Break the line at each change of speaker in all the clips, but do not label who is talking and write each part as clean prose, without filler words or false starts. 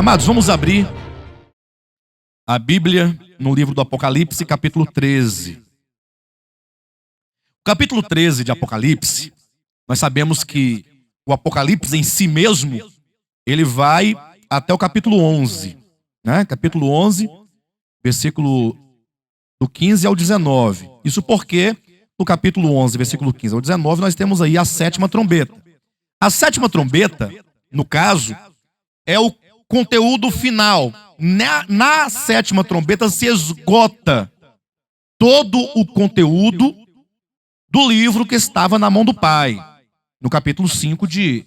Amados, vamos abrir a Bíblia no livro do Apocalipse, capítulo 13. O capítulo 13 de Apocalipse, nós sabemos que o Apocalipse em si mesmo, ele vai até o capítulo 11, né? Capítulo 11, versículo do 15 ao 19. Isso porque no capítulo 11, versículo 15 ao 19, nós temos aí a sétima trombeta. A sétima trombeta, no caso, é o conteúdo final. Na sétima trombeta se esgota todo o conteúdo do livro que estava na mão do Pai, no capítulo 5 de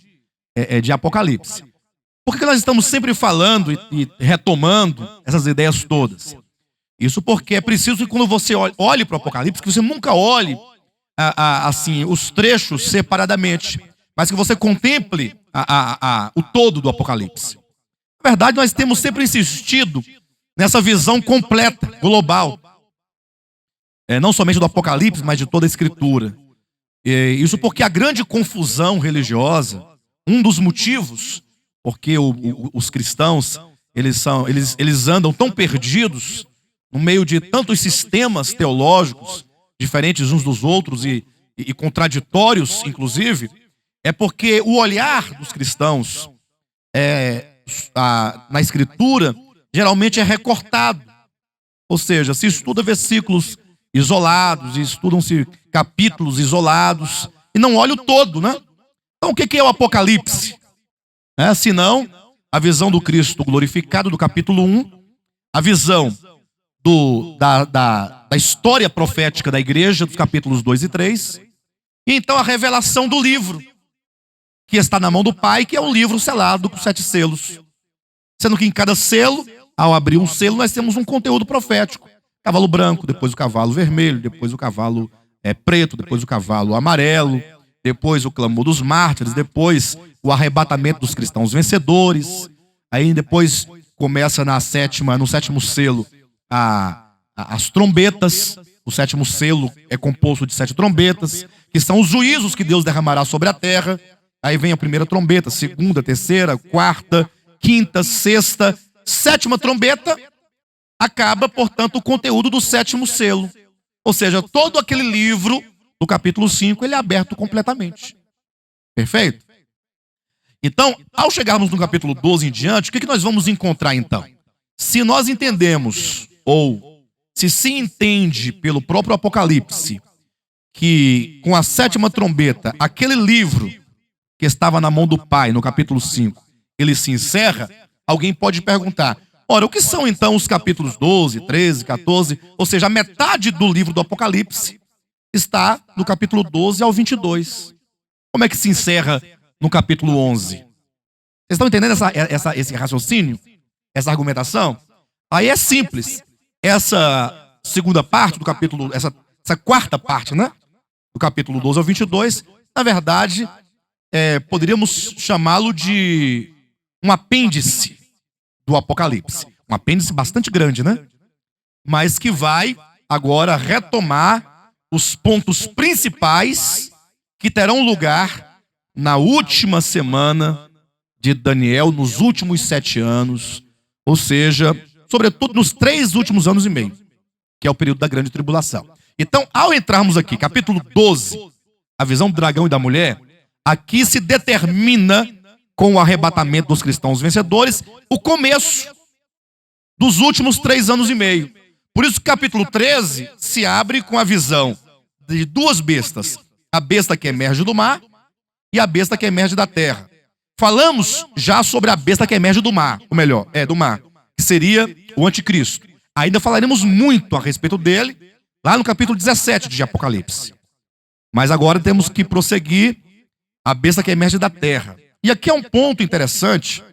Apocalipse. Por que nós estamos sempre falando e retomando essas ideias todas? Isso porque é preciso que quando você olhe para o Apocalipse, que você nunca olhe assim, os trechos separadamente, mas que você contemple o todo do Apocalipse. Na verdade, nós temos sempre insistido nessa visão completa, global. Não somente do Apocalipse, mas de toda a Escritura. Isso porque a grande confusão religiosa, um dos motivos, porque os cristãos, eles andam tão perdidos no meio de tantos sistemas teológicos, diferentes uns dos outros e contraditórios, inclusive, é porque o olhar dos cristãos na Escritura geralmente é recortado. Ou seja, se estuda versículos isolados, estudam-se capítulos isolados, e não olha o todo, né? Então o que é o Apocalipse? Senão a visão do Cristo glorificado do capítulo 1, a visão da história profética da igreja dos capítulos 2 e 3, e então a revelação do livro, que está na mão do Pai, que é um livro selado com 7 selos. Sendo que em cada selo, ao abrir um selo, nós temos um conteúdo profético. Cavalo branco, depois o cavalo vermelho, depois o cavalo preto, depois o cavalo amarelo, depois o clamor dos mártires, depois o arrebatamento dos cristãos vencedores. Aí depois começa no sétimo selo as trombetas. O sétimo selo é composto de 7 trombetas, que são os juízos que Deus derramará sobre a terra. Aí vem a primeira trombeta, segunda, terceira, quarta, quinta, sexta, sétima trombeta. Acaba, portanto, o conteúdo do 7º selo. Ou seja, todo aquele livro do capítulo 5, ele é aberto completamente. Perfeito? Então, ao chegarmos no capítulo 12 em diante, o que nós vamos encontrar então? Se nós entendemos, ou se entende pelo próprio Apocalipse, que com a 7ª trombeta, aquele livro que estava na mão do Pai, no capítulo 5, ele se encerra, alguém pode perguntar, ora, o que são então os capítulos 12, 13, 14, ou seja, a metade do livro do Apocalipse está no capítulo 12 ao 22. Como é que se encerra no capítulo 11? Vocês estão entendendo esse raciocínio? Essa argumentação? Aí é simples. Essa segunda parte do capítulo, essa quarta parte, né? Do capítulo 12 ao 22, na verdade, poderíamos chamá-lo de um apêndice do Apocalipse. Um apêndice bastante grande, né? Mas que vai agora retomar os pontos principais que terão lugar na última semana de Daniel, nos últimos 7 anos, ou seja, sobretudo nos 3 últimos anos e meio, que é o período da grande tribulação. Então, ao entrarmos aqui, capítulo 12, a visão do dragão e da mulher, aqui se determina, com o arrebatamento dos cristãos vencedores, o começo dos últimos 3 anos e meio. Por isso que o capítulo 13 se abre com a visão de 2 bestas. A besta que emerge do mar e a besta que emerge da terra. Falamos já sobre a besta que emerge do mar, ou melhor, do mar, que seria o anticristo. Ainda falaremos muito a respeito dele, lá no capítulo 17 de Apocalipse. Mas agora temos que prosseguir a besta que emerge da terra. E aqui é um ponto interessante,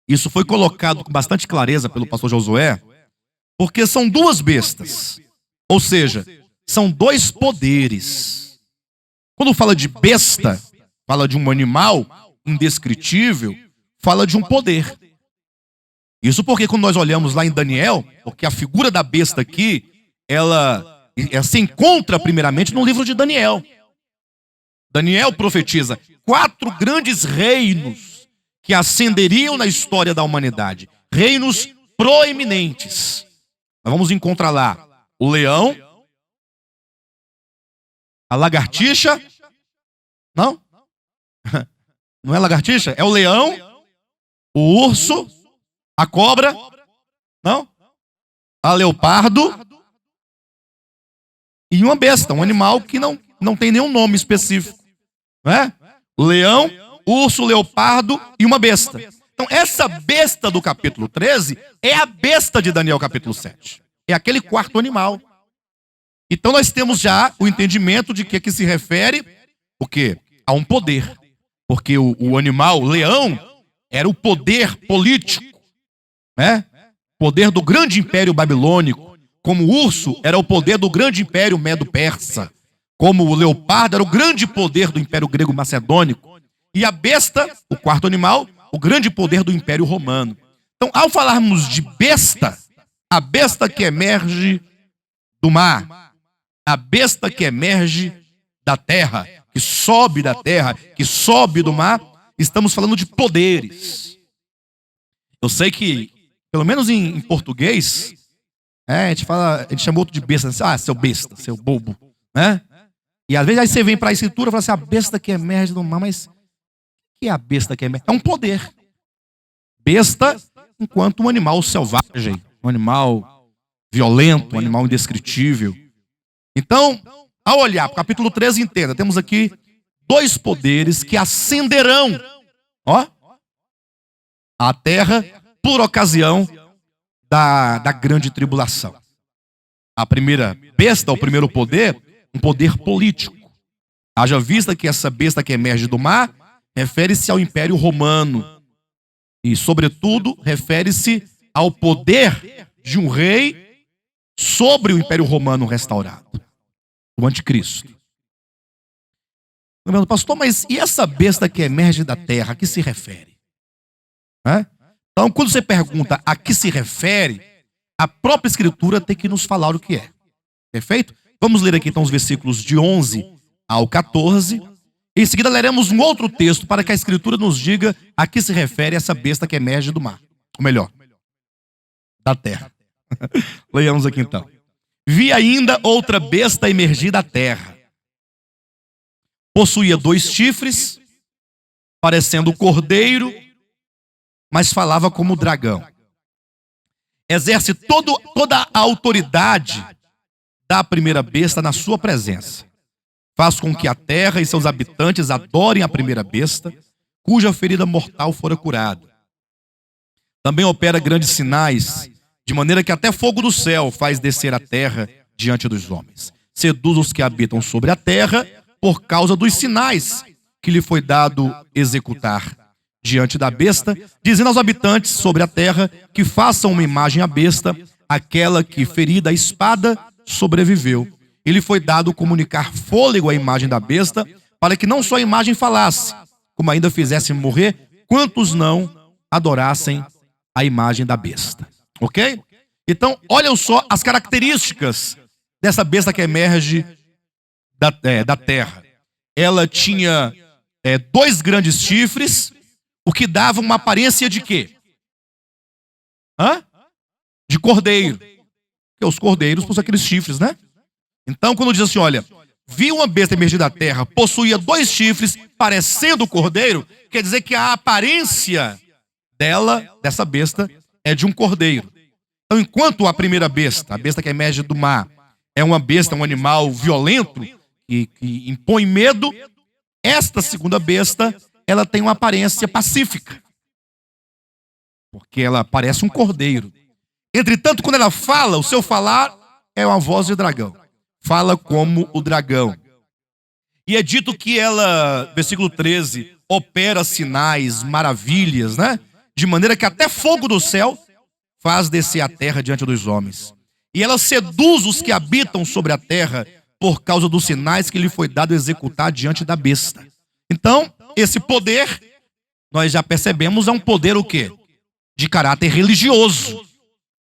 isso foi colocado com bastante clareza pelo pastor Josué, porque são 2 bestas, ou seja, são 2 poderes. Quando fala de besta, fala de um animal indescritível, fala de um poder. Isso porque quando nós olhamos lá em Daniel, porque a figura da besta aqui, ela se encontra primeiramente no livro de Daniel. Daniel profetiza 4 grandes reinos que ascenderiam na história da humanidade. Reinos proeminentes. Nós vamos encontrar lá o leão, a lagartixa. Não? Não é lagartixa? É o leão, o urso, a cobra. Não? A leopardo. E uma besta, um animal que não tem nenhum nome específico. Não é? Leão, urso, leopardo e uma besta. Então, essa besta do capítulo 13 é a besta de Daniel capítulo 7. É aquele quarto animal. Então, nós temos já o entendimento de que se refere o quê? A um poder. Porque o animal, o leão, era o poder político, né? Poder do grande império babilônico. Como o urso era o poder do grande império medo-persa. Como o leopardo era o grande poder do império grego-macedônico. E a besta, o quarto animal, o grande poder do império romano. Então, ao falarmos de besta, a besta que emerge do mar, a besta que emerge da terra, que sobe da terra, que sobe do mar, estamos falando de poderes. Eu sei que, pelo menos em português, a gente chama outro de besta, seu besta, seu bobo, né? E às vezes aí você vem para a escritura e fala assim, a besta que emerge do mar, mas o que é a besta que emerge? É um poder. Besta enquanto um animal selvagem, um animal violento, um animal indescritível. Então, ao olhar para o capítulo 13, entenda, temos aqui dois poderes que ascenderão, a terra por ocasião da grande tribulação. A primeira besta, o primeiro poder, um poder político. Haja vista que essa besta que emerge do mar refere-se ao Império Romano. E, sobretudo, refere-se ao poder de um rei sobre o Império Romano restaurado. O anticristo. Pastor, mas e essa besta que emerge da terra, a que se refere? Então, quando você pergunta a que se refere, a própria Escritura tem que nos falar o que é. Perfeito? Vamos ler aqui então os versículos de 11 ao 14. Em seguida leremos um outro texto para que a Escritura nos diga a que se refere essa besta que emerge do mar. Ou melhor, da terra. Leiamos aqui então. Vi ainda outra besta emergir da terra. Possuía 2 chifres, parecendo cordeiro, mas falava como dragão. Exerce toda a autoridade da primeira besta na sua presença. Faz com que a terra e seus habitantes adorem a primeira besta, cuja ferida mortal fora curada. Também opera grandes sinais, de maneira que até fogo do céu faz descer a terra diante dos homens. Seduz os que habitam sobre a terra por causa dos sinais que lhe foi dado executar diante da besta, dizendo aos habitantes sobre a terra que façam uma imagem à besta, aquela que, ferida a espada, sobreviveu. E lhe foi dado comunicar fôlego à imagem da besta, para que não só a imagem falasse, como ainda fizesse morrer quantos não adorassem a imagem da besta. Ok? Então, olham só as características dessa besta que emerge da terra. Ela tinha 2 grandes chifres, o que dava uma aparência de quê? De cordeiro. Porque os cordeiros possuem aqueles chifres, né? Então, quando diz assim, olha, vi uma besta emergir da terra, possuía 2 chifres, parecendo cordeiro, quer dizer que a aparência dessa besta, é de um cordeiro. Então, enquanto a primeira besta, a besta que emerge do mar, é uma besta, um animal violento, que impõe medo, esta segunda besta, ela tem uma aparência pacífica. Porque ela parece um cordeiro. Entretanto, quando ela fala, o seu falar é uma voz de dragão. Fala como o dragão. E é dito que ela, versículo 13, opera sinais, maravilhas, né? De maneira que até fogo do céu faz descer a terra diante dos homens. E ela seduz os que habitam sobre a terra por causa dos sinais que lhe foi dado executar diante da besta. Então, esse poder, nós já percebemos, é um poder o quê? De caráter religioso.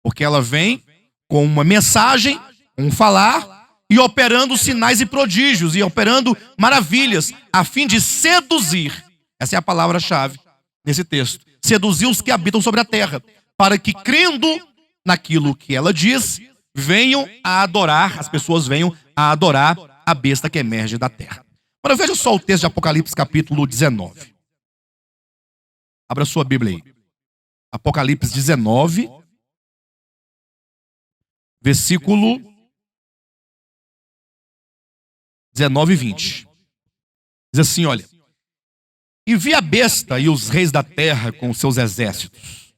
Porque ela vem com uma mensagem, um falar, e operando sinais e prodígios, e operando maravilhas, a fim de seduzir. Essa é a palavra-chave. nesse texto. Seduziu os que habitam sobre a terra, para que, crendo naquilo que ela diz, venham a adorar, as pessoas venham a adorar a besta que emerge da terra. Agora veja só o texto de Apocalipse capítulo 19. Abra sua Bíblia aí. Apocalipse 19, versículo 19 e 20. Diz assim, olha: e vi a besta e os reis da terra com seus exércitos,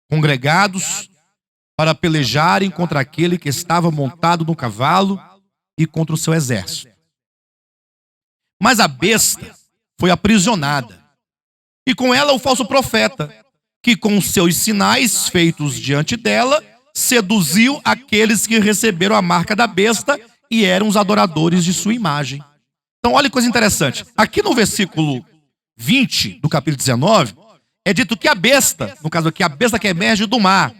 congregados para pelejarem contra aquele que estava montado no cavalo e contra o seu exército. Mas a besta foi aprisionada, e com ela o falso profeta, que com seus sinais feitos diante dela, seduziu aqueles que receberam a marca da besta e eram os adoradores de sua imagem. Então olha que coisa interessante. Aqui no versículo 20 do capítulo 19, é dito que a besta, no caso aqui, a besta que emerge do mar,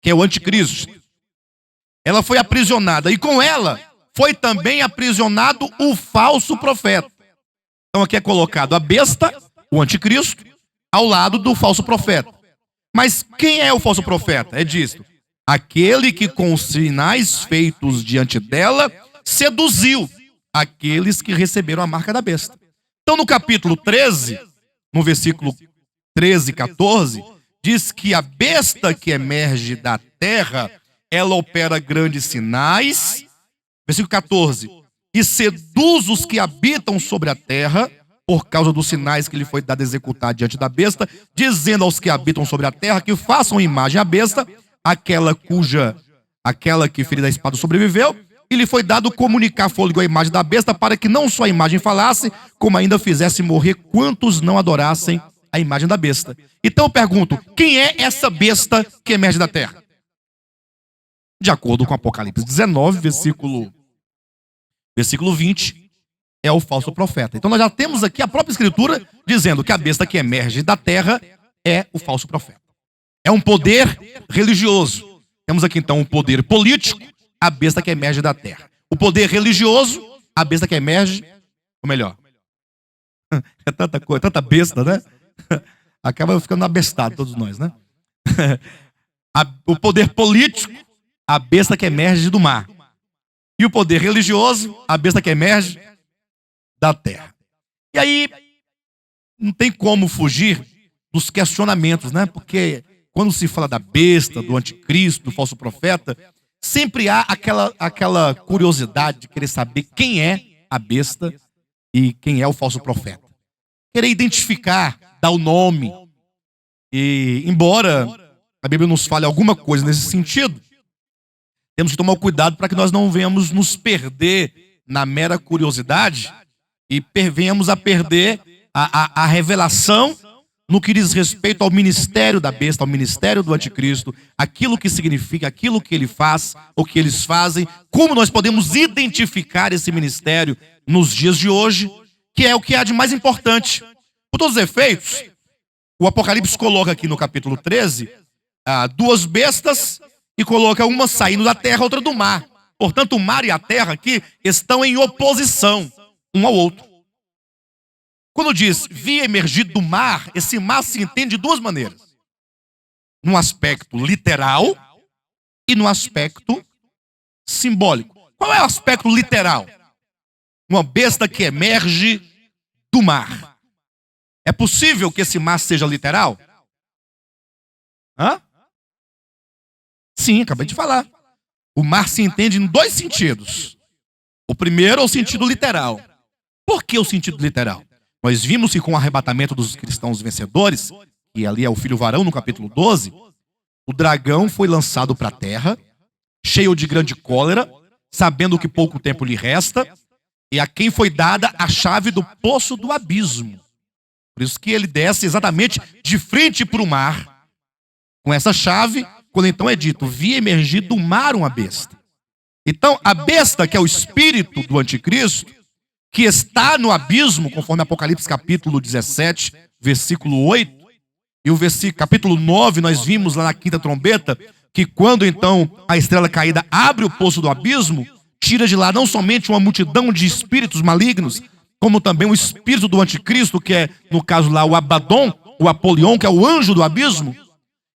que é o anticristo, ela foi aprisionada, e com ela foi também aprisionado o falso profeta. Então aqui é colocado a besta, o anticristo, ao lado do falso profeta. Mas quem é o falso profeta? É disto: aquele que com os sinais feitos diante dela seduziu aqueles que receberam a marca da besta. Então no capítulo 13, no versículo 13 e 14, diz que a besta que emerge da terra, ela opera grandes sinais. Versículo 14: e seduz os que habitam sobre a terra, por causa dos sinais que lhe foi dado executar diante da besta, dizendo aos que habitam sobre a terra que façam imagem à besta, aquela que ferida a espada sobreviveu, e lhe foi dado comunicar fôlego à imagem da besta, para que não só a imagem falasse, como ainda fizesse morrer quantos não adorassem a imagem da besta. Então eu pergunto, quem é essa besta que emerge da terra? De acordo com Apocalipse 19, versículo 20, é o falso profeta. Então nós já temos aqui a própria escritura dizendo que a besta que emerge da terra é o falso profeta. É um poder religioso. Temos aqui então o poder político, a besta que emerge da terra. O poder religioso, a besta que emerge, ou melhor, é tanta coisa, tanta besta, né? Acaba ficando abestado todos nós, né? O poder político, a besta que emerge do mar. E o poder religioso, a besta que emerge da terra. E aí, não tem como fugir dos questionamentos, né? Porque quando se fala da besta, do anticristo, do falso profeta, sempre há aquela curiosidade de querer saber quem é a besta e quem é o falso profeta. Querer identificar, dar o nome. E, embora a Bíblia nos fale alguma coisa nesse sentido, temos que tomar cuidado para que nós não venhamos nos perder na mera curiosidade e venhamos a perder a revelação no que diz respeito ao ministério da besta, ao ministério do anticristo, aquilo que significa, aquilo que ele faz, o que eles fazem, como nós podemos identificar esse ministério nos dias de hoje, que é o que há de mais importante. Por todos os efeitos, o Apocalipse coloca aqui no capítulo 13 duas bestas e coloca uma saindo da terra, outra do mar. Portanto, o mar e a terra aqui estão em oposição um ao outro. Quando diz vi emergir do mar, esse mar se entende de duas maneiras: num aspecto literal e no aspecto simbólico. Qual é o aspecto literal? Uma besta que emerge do mar. É possível que esse mar seja literal? Hã? Sim, acabei de falar. O mar se entende em dois sentidos. O primeiro é o sentido literal. Por que o sentido literal? Nós vimos que com o arrebatamento dos cristãos vencedores, que ali é o filho varão no capítulo 12, o dragão foi lançado para a terra, cheio de grande cólera, sabendo que pouco tempo lhe resta, e a quem foi dada a chave do poço do abismo. Por isso que ele desce exatamente de frente para o mar, com essa chave, quando então é dito, vi emergir do mar uma besta. Então, a besta, que é o espírito do anticristo, que está no abismo, conforme Apocalipse capítulo 17, versículo 8, e o capítulo 9, nós vimos lá na quinta trombeta, que quando então a estrela caída abre o poço do abismo, tira de lá não somente uma multidão de espíritos malignos, como também o espírito do anticristo, que é, no caso lá, o Abaddon, o Apolion, que é o anjo do abismo.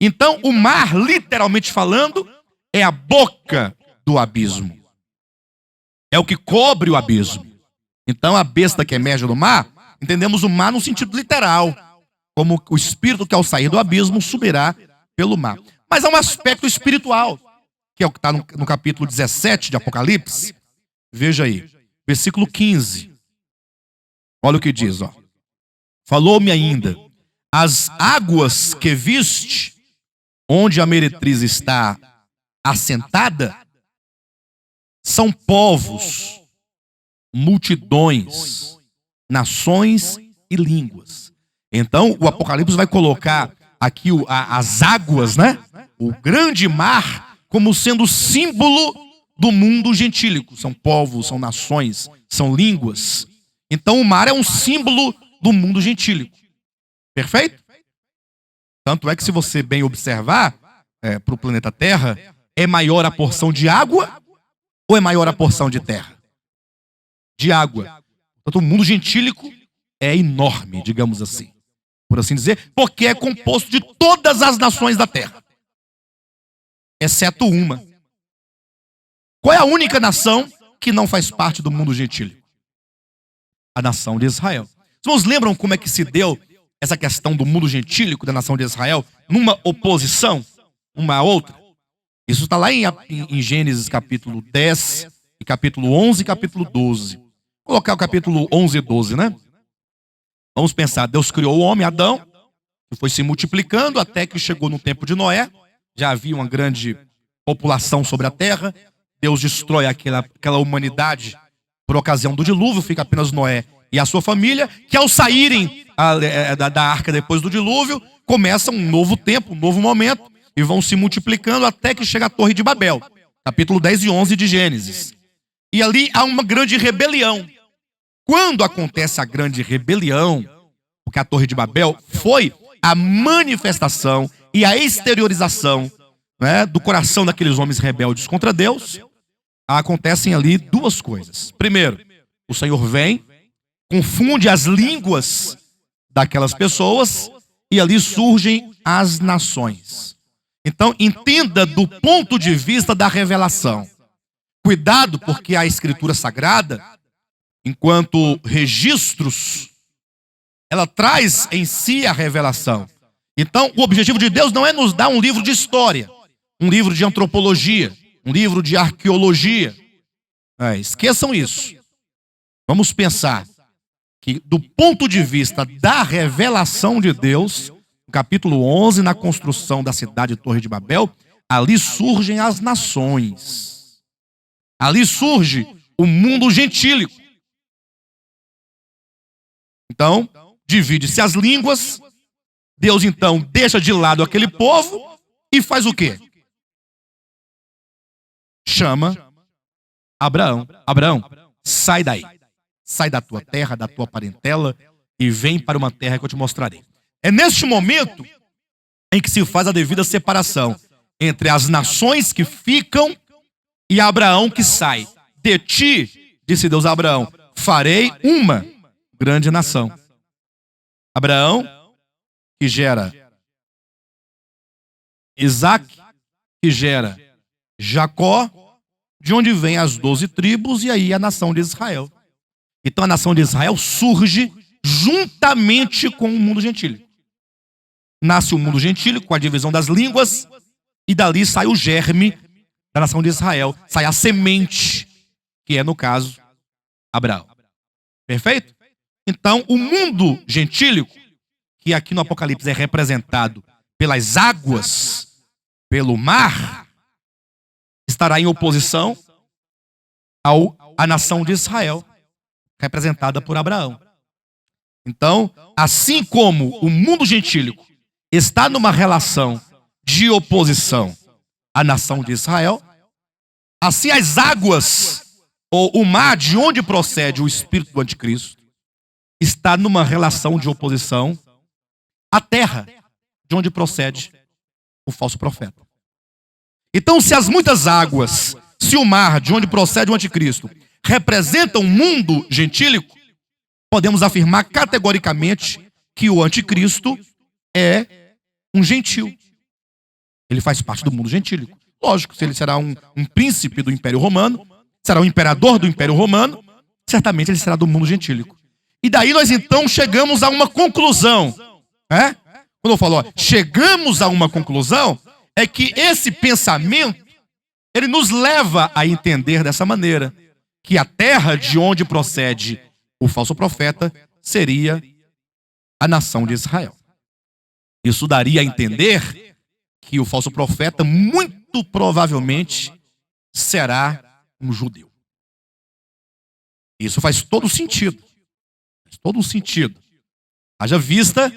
Então, o mar, literalmente falando, é a boca do abismo. É o que cobre o abismo. Então, a besta que emerge do mar, entendemos o mar no sentido literal, como o espírito que ao sair do abismo subirá pelo mar. Mas há um aspecto espiritual, que é o que está no capítulo 17 de Apocalipse. Veja aí, versículo 15. Olha o que diz, ó. Falou-me ainda, as águas que viste, onde a meretriz está assentada, são povos, multidões, nações e línguas. Então, o Apocalipse vai colocar aqui as águas, né? O grande mar, como sendo símbolo do mundo gentílico. São povos, são nações, são línguas. Então, o mar é um símbolo do mundo gentílico. Perfeito? Tanto é que, se você bem observar, para o planeta Terra, é maior a porção de água ou é maior a porção de terra? De água. Portanto, o mundo gentílico é enorme, digamos assim, por assim dizer, porque é composto de todas as nações da terra, exceto uma. Qual é a única nação que não faz parte do mundo gentílico? A nação de Israel. Os irmãos lembram como é que se deu essa questão do mundo gentílico, da nação de Israel, numa oposição uma à outra? Isso está lá em Gênesis capítulo 10, e capítulo 11 e capítulo 12. Vou colocar o capítulo 11 e 12, né? Vamos pensar, Deus criou o homem, Adão, que foi se multiplicando até que chegou no tempo de Noé. Já havia uma grande população sobre a terra. Deus destrói aquela humanidade por ocasião do dilúvio, fica apenas Noé e a sua família, que ao saírem da arca depois do dilúvio, começa um novo tempo, um novo momento, e vão se multiplicando até que chega a Torre de Babel, capítulo 10 e 11 de Gênesis. E ali há uma grande rebelião. Quando acontece a grande rebelião, porque a Torre de Babel foi a manifestação e a exteriorização, né, do coração daqueles homens rebeldes contra Deus, acontecem ali duas coisas. Primeiro, o Senhor vem, confunde as línguas daquelas pessoas e ali surgem as nações. Então, entenda do ponto de vista da revelação. Cuidado, porque a Escritura Sagrada, enquanto registros, ela traz em si a revelação. Então, o objetivo de Deus não é nos dar um livro de história, um livro de antropologia, um livro de arqueologia. Esqueçam isso. Vamos pensar que, do ponto de vista da revelação de Deus, no capítulo 11, na construção da cidade de Torre de Babel, ali surgem as nações. Ali surge o mundo gentílico. Então, divide-se as línguas. Deus, então, deixa de lado aquele povo e faz o quê? Chama Abraão. Abraão, sai daí. Sai da tua terra, da tua parentela e vem para uma terra que eu te mostrarei. É neste momento em que se faz a devida separação entre as nações que ficam e Abraão que sai. De ti, disse Deus a Abraão, farei uma grande nação. Abraão, que gera Isaac, que gera Jacó, de onde vem as 12 tribos e aí a nação de Israel. Então a nação de Israel surge juntamente com o mundo gentílico. Nasce o mundo gentílico com a divisão das línguas e dali sai o germe da nação de Israel. Sai a semente, que é, no caso, Abraão. Perfeito? Então, o mundo gentílico, que aqui no Apocalipse é representado pelas águas, pelo mar, estará em oposição à nação de Israel, representada por Abraão. Então, assim como o mundo gentílico está numa relação de oposição à nação de Israel, assim as águas, ou o mar de onde procede o espírito do anticristo, está numa relação de oposição à terra, de onde procede o falso profeta. Então, se as muitas águas, se o mar de onde procede o anticristo, representam o mundo gentílico, podemos afirmar categoricamente que o anticristo é um gentil. Ele faz parte do mundo gentílico. Lógico, se ele será um príncipe do Império Romano, será um imperador do Império Romano, certamente ele será do mundo gentílico. E daí nós então chegamos a uma conclusão. Quando eu falo, chegamos a uma conclusão, é que esse pensamento, ele nos leva a entender dessa maneira, que a terra de onde procede o falso profeta seria a nação de Israel. Isso daria a entender que o falso profeta muito provavelmente será um judeu. Isso faz todo sentido. Faz todo sentido. Haja vista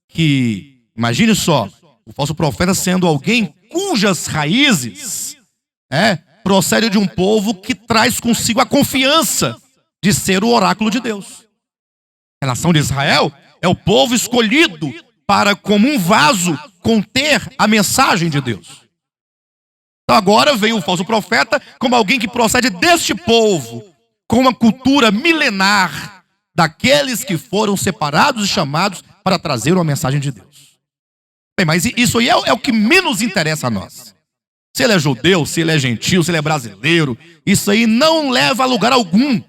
que, imagine só, o falso profeta sendo alguém cujas raízes procede de um povo que traz consigo a confiança de ser o oráculo de Deus. A nação de Israel é o povo escolhido para, como um vaso, conter a mensagem de Deus. Então agora vem o falso profeta como alguém que procede deste povo, com uma cultura milenar daqueles que foram separados e chamados para trazer uma mensagem de Deus. Bem, mas isso aí é o que menos interessa a nós. Se ele é judeu, se ele é gentil, se ele é brasileiro, isso aí não leva a lugar algum.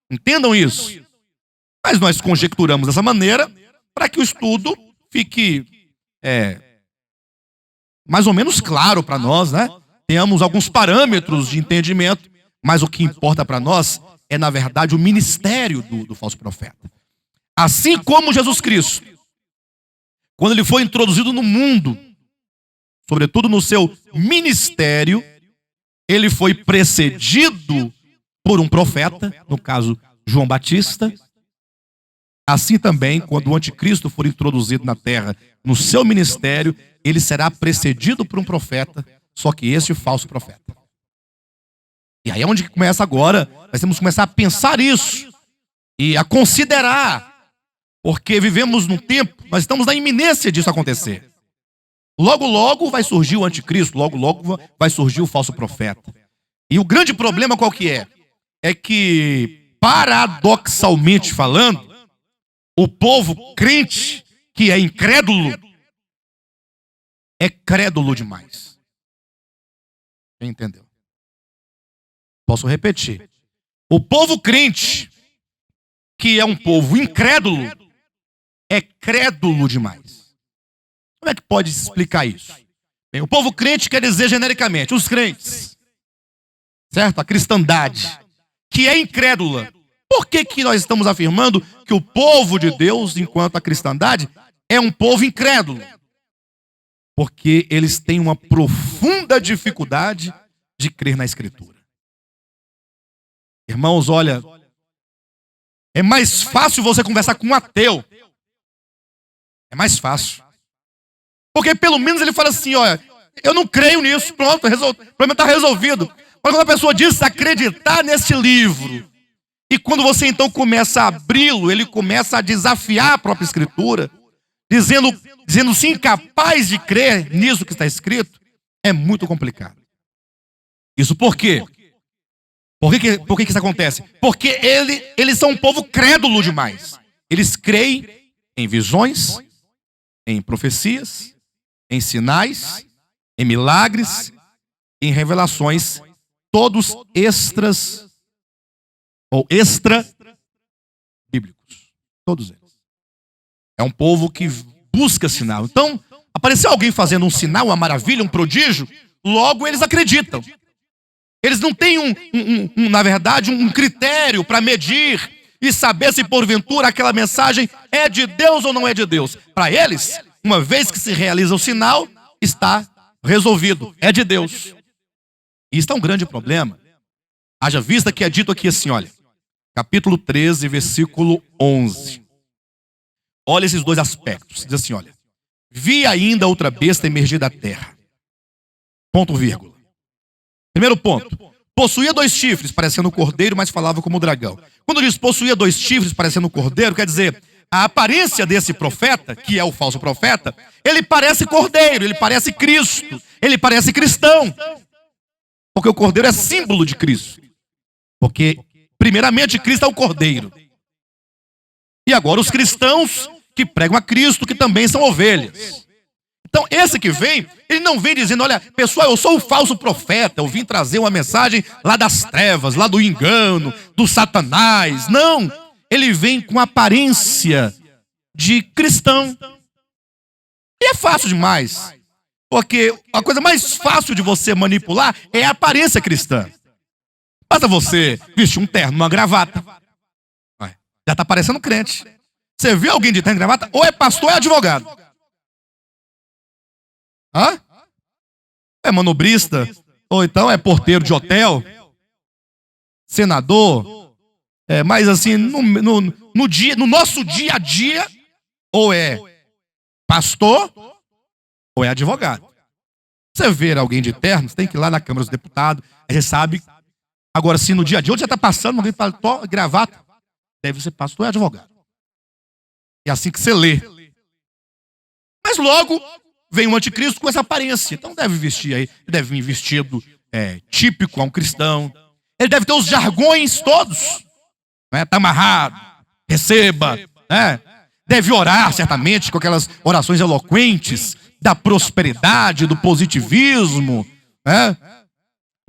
Entendam isso. Mas nós conjecturamos dessa maneira para que o estudo fique mais ou menos claro para nós, né? Tenhamos alguns parâmetros de entendimento, mas o que importa para nós é, na verdade, o ministério do falso profeta. Assim como Jesus Cristo, quando ele foi introduzido no mundo, sobretudo no seu ministério, ele foi precedido por um profeta, no caso João Batista. Assim também, quando o anticristo for introduzido na terra, no seu ministério, ele será precedido por um profeta, só que este falso profeta. E aí é onde começa agora, nós temos que começar a pensar isso e a considerar, porque vivemos num tempo, nós estamos na iminência disso acontecer. Logo, logo vai surgir o anticristo, logo, logo vai surgir o falso profeta. E o grande problema qual que é? É que, paradoxalmente falando, o povo crente, que é incrédulo, é crédulo demais. Quem entendeu? Posso repetir. O povo crente, que é um povo incrédulo, é crédulo demais. Como é que pode explicar isso? Bem, o povo crente quer dizer genericamente, os crentes, certo? A cristandade, que é incrédula. Por que nós estamos afirmando que o povo de Deus, enquanto a cristandade, é um povo incrédulo? Porque eles têm uma profunda dificuldade de crer na Escritura. Irmãos, olha, é mais fácil você conversar com um ateu. É mais fácil. Porque pelo menos ele fala assim, olha, eu não creio nisso, pronto, o problema está resolvido. Mas quando a pessoa diz acreditar nesse livro, e quando você então começa a abri-lo, ele começa a desafiar a própria Escritura, dizendo-se incapaz de crer nisso que está escrito, é muito complicado. Isso por quê? Por que isso acontece? Porque eles são um povo crédulo demais. Eles creem em visões, em profecias, em sinais, em milagres, em revelações, todos extra bíblicos. Todos eles. É um povo que busca sinal. Então, apareceu alguém fazendo um sinal, uma maravilha, um prodígio, logo eles acreditam. Eles não têm na verdade, um critério para medir e saber se porventura aquela mensagem é de Deus ou não é de Deus. Para eles, uma vez que se realiza o sinal, está resolvido. É de Deus. E isso é um grande problema. Haja vista que é dito aqui assim, olha, capítulo 13, versículo 11. Olha esses dois aspectos. Diz assim, olha, vi ainda outra besta emergir da terra. Ponto, vírgula. Primeiro ponto. Possuía 2 chifres, parecendo um cordeiro, mas falava como um dragão. Quando diz possuía 2 chifres, parecendo um cordeiro, quer dizer, a aparência desse profeta, que é o falso profeta, ele parece cordeiro, ele parece Cristo, ele parece cristão. Porque o cordeiro é símbolo de Cristo. Porque, primeiramente, Cristo é o cordeiro. E agora os cristãos que pregam a Cristo, que também são ovelhas. Então, esse que vem, ele não vem dizendo, olha, pessoal, eu sou o falso profeta, eu vim trazer uma mensagem lá das trevas, lá do engano, do Satanás. Não, ele vem com aparência de cristão. E é fácil demais, porque a coisa mais fácil de você manipular é a aparência cristã. Basta você vestir um terno, uma gravata. Já está parecendo crente. Você vê alguém de terno e gravata, ou é pastor ou é advogado. Hã? É manobrista, ou então é porteiro de hotel, senador, mas assim, no nosso dia a dia, ou é pastor, ou é advogado. Você ver alguém de terno, você tem que ir lá na Câmara dos Deputados, aí você sabe. Agora, se no dia a dia, onde você está passando, alguém fala, gravata, deve ser pastor ou é advogado. É assim que você lê. Mas logo vem um anticristo com essa aparência. Então deve vestir aí, deve vir vestido típico a um cristão. Ele deve ter os jargões todos. Tá amarrado, receba, né? Deve orar certamente com aquelas orações eloquentes da prosperidade, do positivismo, né?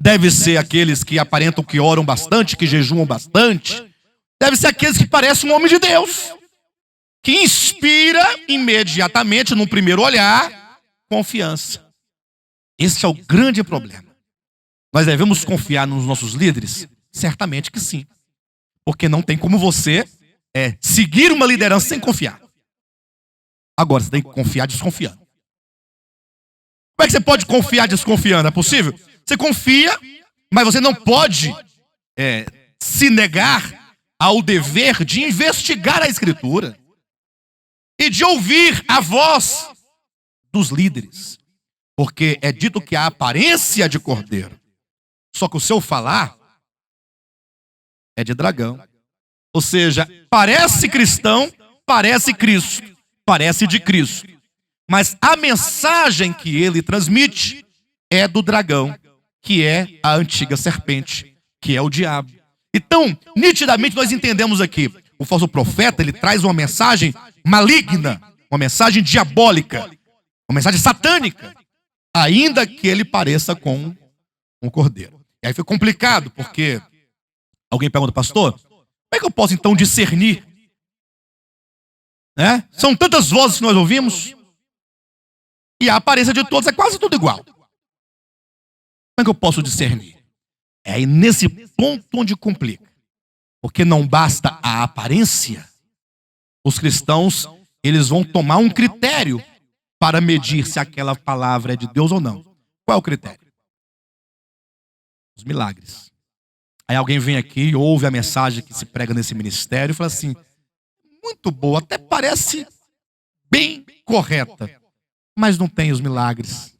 Deve ser aqueles que aparentam que oram bastante, que jejuam bastante. Deve ser aqueles que parecem um homem de Deus, que inspira imediatamente, num primeiro olhar, confiança. Esse é o grande problema. Nós devemos confiar nos nossos líderes? Certamente que sim. Porque não tem como você seguir uma liderança sem confiar. Agora, você tem que confiar desconfiando. Como é que você pode confiar desconfiando? É possível? Você confia, mas você não pode se negar ao dever de investigar a Escritura e de ouvir a voz dos líderes, porque é dito que a aparência de cordeiro, só que o seu falar é de dragão. Ou seja, parece cristão, parece Cristo, parece de Cristo, mas a mensagem que ele transmite é do dragão, que é a antiga serpente, que é o diabo. Então, nitidamente nós entendemos aqui, o falso profeta, ele traz uma mensagem maligna, uma mensagem diabólica, uma mensagem satânica, ainda que ele pareça com um cordeiro. E aí foi complicado, porque alguém pergunta, pastor, como é que eu posso então discernir? São tantas vozes que nós ouvimos, e a aparência de todos é quase tudo igual. Como é que eu posso discernir? É aí nesse ponto onde complica. Porque não basta a aparência, os cristãos, eles vão tomar um critério para medir se aquela palavra é de Deus ou não. Qual é o critério? Os milagres. Aí alguém vem aqui, ouve a mensagem que se prega nesse ministério e fala assim, muito boa, até parece bem correta, mas não tem os milagres.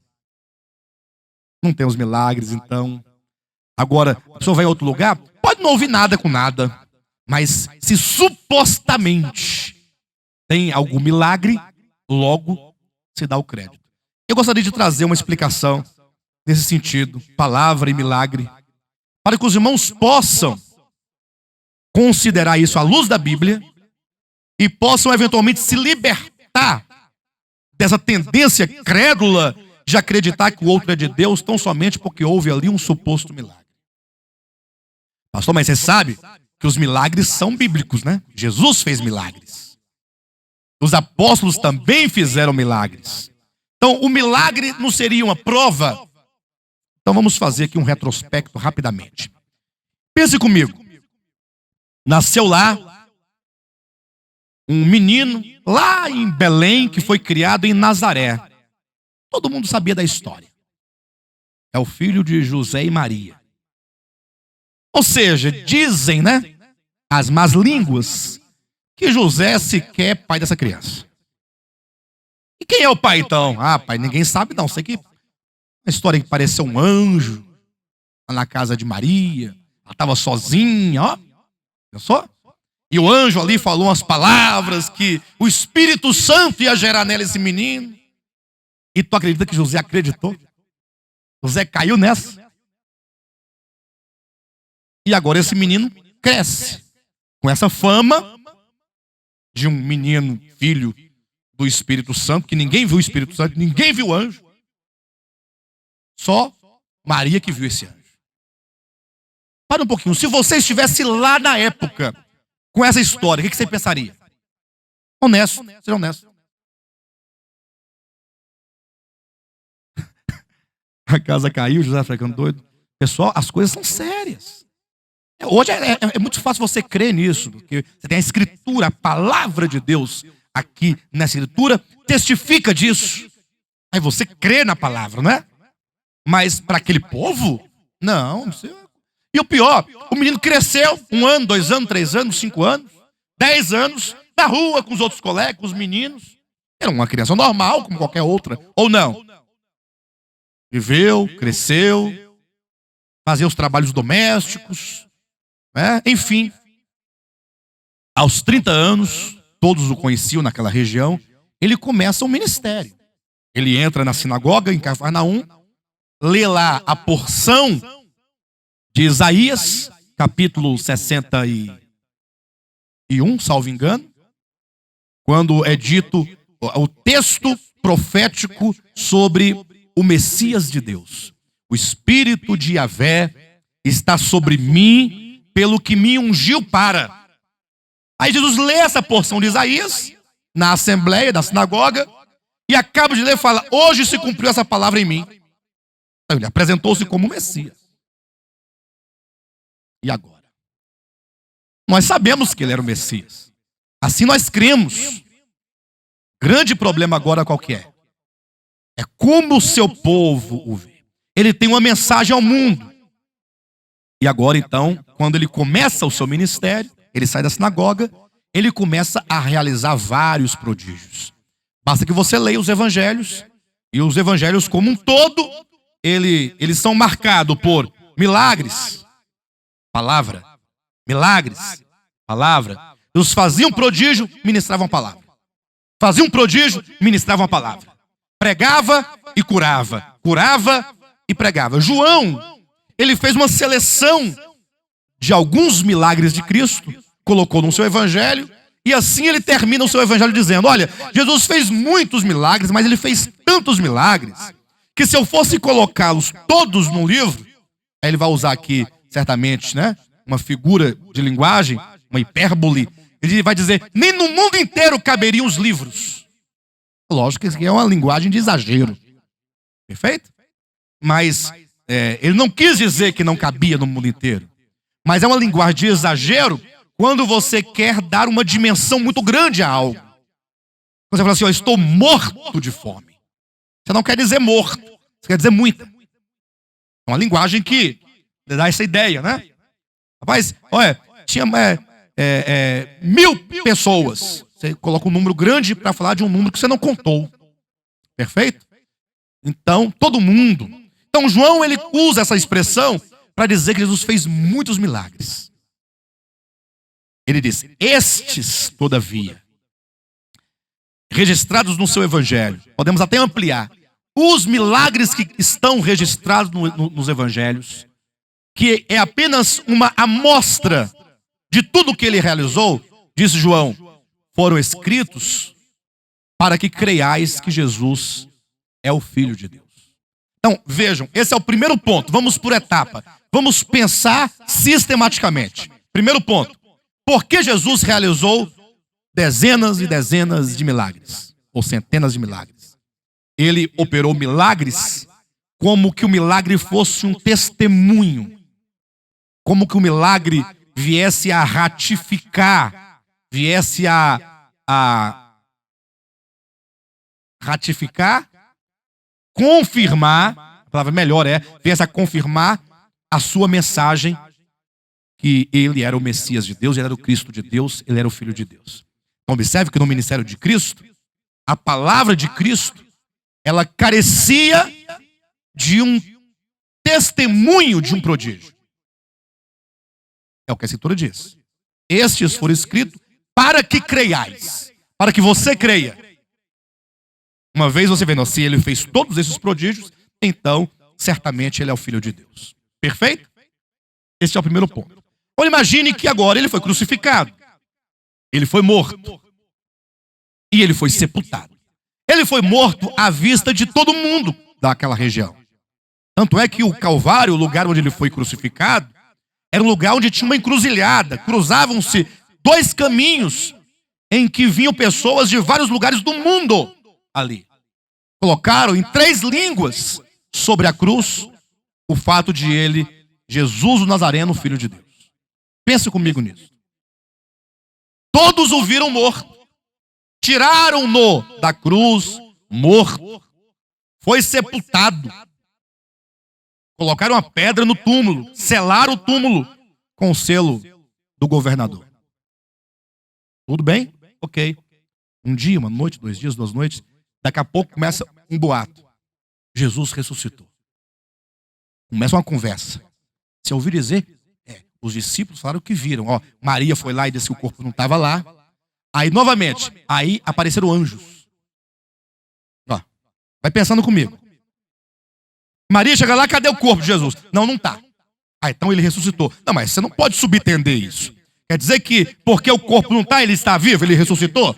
Não tem os milagres, então. Agora, a pessoa vai a outro lugar, pode não ouvir nada com nada, mas se supostamente tem algum milagre, logo se dá o crédito. Eu gostaria de trazer uma explicação nesse sentido, palavra e milagre, para que os irmãos possam considerar isso à luz da Bíblia e possam eventualmente se libertar dessa tendência crédula de acreditar que o outro é de Deus tão somente porque houve ali um suposto milagre. Pastor, mas você sabe que os milagres são bíblicos, né? Jesus fez milagres. Os apóstolos também fizeram milagres. Então, o milagre não seria uma prova? Então, vamos fazer aqui um retrospecto rapidamente. Pense comigo. Nasceu lá um menino, lá em Belém, que foi criado em Nazaré. Todo mundo sabia da história. É o filho de José e Maria. Ou seja, dizem, né, as más línguas, que José sequer é pai dessa criança. E quem é o pai, então? Ah, pai, ninguém sabe não. Sei que a história que pareceu um anjo lá na casa de Maria. Ela estava sozinha, ó. Pensou? E o anjo ali falou umas palavras que o Espírito Santo ia gerar nela esse menino. E tu acredita que José acreditou? José caiu nessa. E agora esse menino cresce com essa fama de um menino, filho do Espírito Santo, que ninguém viu o Espírito Santo, ninguém viu o anjo. Só Maria que viu esse anjo. Para um pouquinho, se você estivesse lá na época, com essa história, o que você pensaria? Honesto, seja honesto. A casa caiu, José ficando doido. Pessoal, as coisas são sérias. Hoje é muito fácil você crer nisso, porque você tem a Escritura, a palavra de Deus aqui nessa Escritura, testifica disso. Aí você crê na palavra, não é? Mas para aquele povo, não. E o pior, o menino cresceu 1 ano, 2 anos, 3 anos, 5 anos, 10 anos, na rua com os outros colegas, com os meninos. Era uma criança normal, como qualquer outra, ou não? Viveu, cresceu, fazia os trabalhos domésticos, né? Enfim. Aos 30 anos, todos o conheciam naquela região, ele começa um ministério. Ele entra na sinagoga em Cafarnaum, lê lá a porção de Isaías, capítulo 61, salvo engano, quando é dito o texto profético sobre o Messias de Deus. O Espírito de Yahvé está sobre mim, pelo que me ungiu para. Aí Jesus lê essa porção de Isaías, na assembleia da sinagoga, e acaba de ler e fala, hoje se cumpriu essa palavra em mim. Então, ele apresentou-se como Messias. E agora? Nós sabemos que ele era o Messias. Assim nós cremos. Grande problema agora qual que é? É como o seu povo o vê. Ele tem uma mensagem ao mundo. E agora então, quando ele começa o seu ministério, ele sai da sinagoga, ele começa a realizar vários prodígios. Basta que você leia os evangelhos, e os evangelhos como um todo, eles são marcados por milagres, palavra, milagres, palavra. Eles faziam prodígio, ministravam a palavra. Faziam prodígio, ministravam a palavra. Pregava e curava. Curava e pregava. João, ele fez uma seleção de alguns milagres de Cristo, colocou no seu evangelho, e assim ele termina o seu evangelho dizendo, olha, Jesus fez muitos milagres, mas ele fez tantos milagres, que se eu fosse colocá-los todos num livro, aí ele vai usar aqui, certamente, né, uma figura de linguagem, uma hipérbole, ele vai dizer, nem no mundo inteiro caberiam os livros. Lógico que isso aqui é uma linguagem de exagero. Perfeito? Mas ele não quis dizer que não cabia no mundo inteiro. Mas é uma linguagem de exagero quando você quer dar uma dimensão muito grande a algo. Quando você fala assim, eu estou morto de fome. Você não quer dizer morto, você quer dizer muita. É uma linguagem que dá essa ideia, né? Rapaz, olha, tinha 1000 pessoas. Você coloca um número grande para falar de um número que você não contou. Perfeito? Então, todo mundo. Então, João, ele usa essa expressão para dizer que Jesus fez muitos milagres. Ele diz, estes, todavia, registrados no seu evangelho, podemos até ampliar, os milagres que estão registrados nos evangelhos, que é apenas uma amostra de tudo que ele realizou, disse João, foram escritos para que creiais que Jesus é o Filho de Deus. Então, vejam, esse é o primeiro ponto. Vamos por etapa. Vamos pensar sistematicamente. Primeiro ponto. Por que Jesus realizou dezenas e dezenas de milagres? Ou centenas de milagres? Ele operou milagres como que o milagre fosse um testemunho. Como que o milagre viesse a ratificar, viesse a ratificar, confirmar, a palavra melhor viesse a confirmar a sua mensagem que ele era o Messias de Deus, ele era o Cristo de Deus, ele era o Filho de Deus. Então observe que no ministério de Cristo, a palavra de Cristo, ela carecia de um testemunho de um prodígio. É o que a Escritura diz. Estes foram escritos para que creiais, para que você creia. Uma vez você vendo, se ele fez todos esses prodígios, então certamente ele é o Filho de Deus. Perfeito? Esse é o primeiro ponto. Então imagine que agora ele foi crucificado. Ele foi morto. e ele foi sepultado. Ele foi morto à vista de todo mundo daquela região. Tanto é que o Calvário, o lugar onde ele foi crucificado, era um lugar onde tinha uma encruzilhada. Cruzavam-se dois caminhos em que vinham pessoas de vários lugares do mundo ali. Colocaram em 3 línguas sobre a cruz o fato de ele, Jesus o Nazareno, filho de Deus. Pense comigo nisso. Todos o viram morto. Tiraram-no da cruz, morto. Foi sepultado. Colocaram uma pedra no túmulo. Selaram o túmulo com o selo do governador. Tudo bem? Ok. Um dia, uma noite, 2 dias, 2 noites. Daqui a pouco começa um boato. Jesus ressuscitou. Começa uma conversa. Você ouviu dizer? Os discípulos falaram que viram. Maria foi lá e disse que o corpo não estava lá. Aí, novamente, aí apareceram anjos. Vai pensando comigo. Maria chega lá, cadê o corpo de Jesus? Não está. Então ele ressuscitou. Não, mas você não pode subentender isso. Quer dizer que porque o corpo não está, ele está vivo, ele ressuscitou?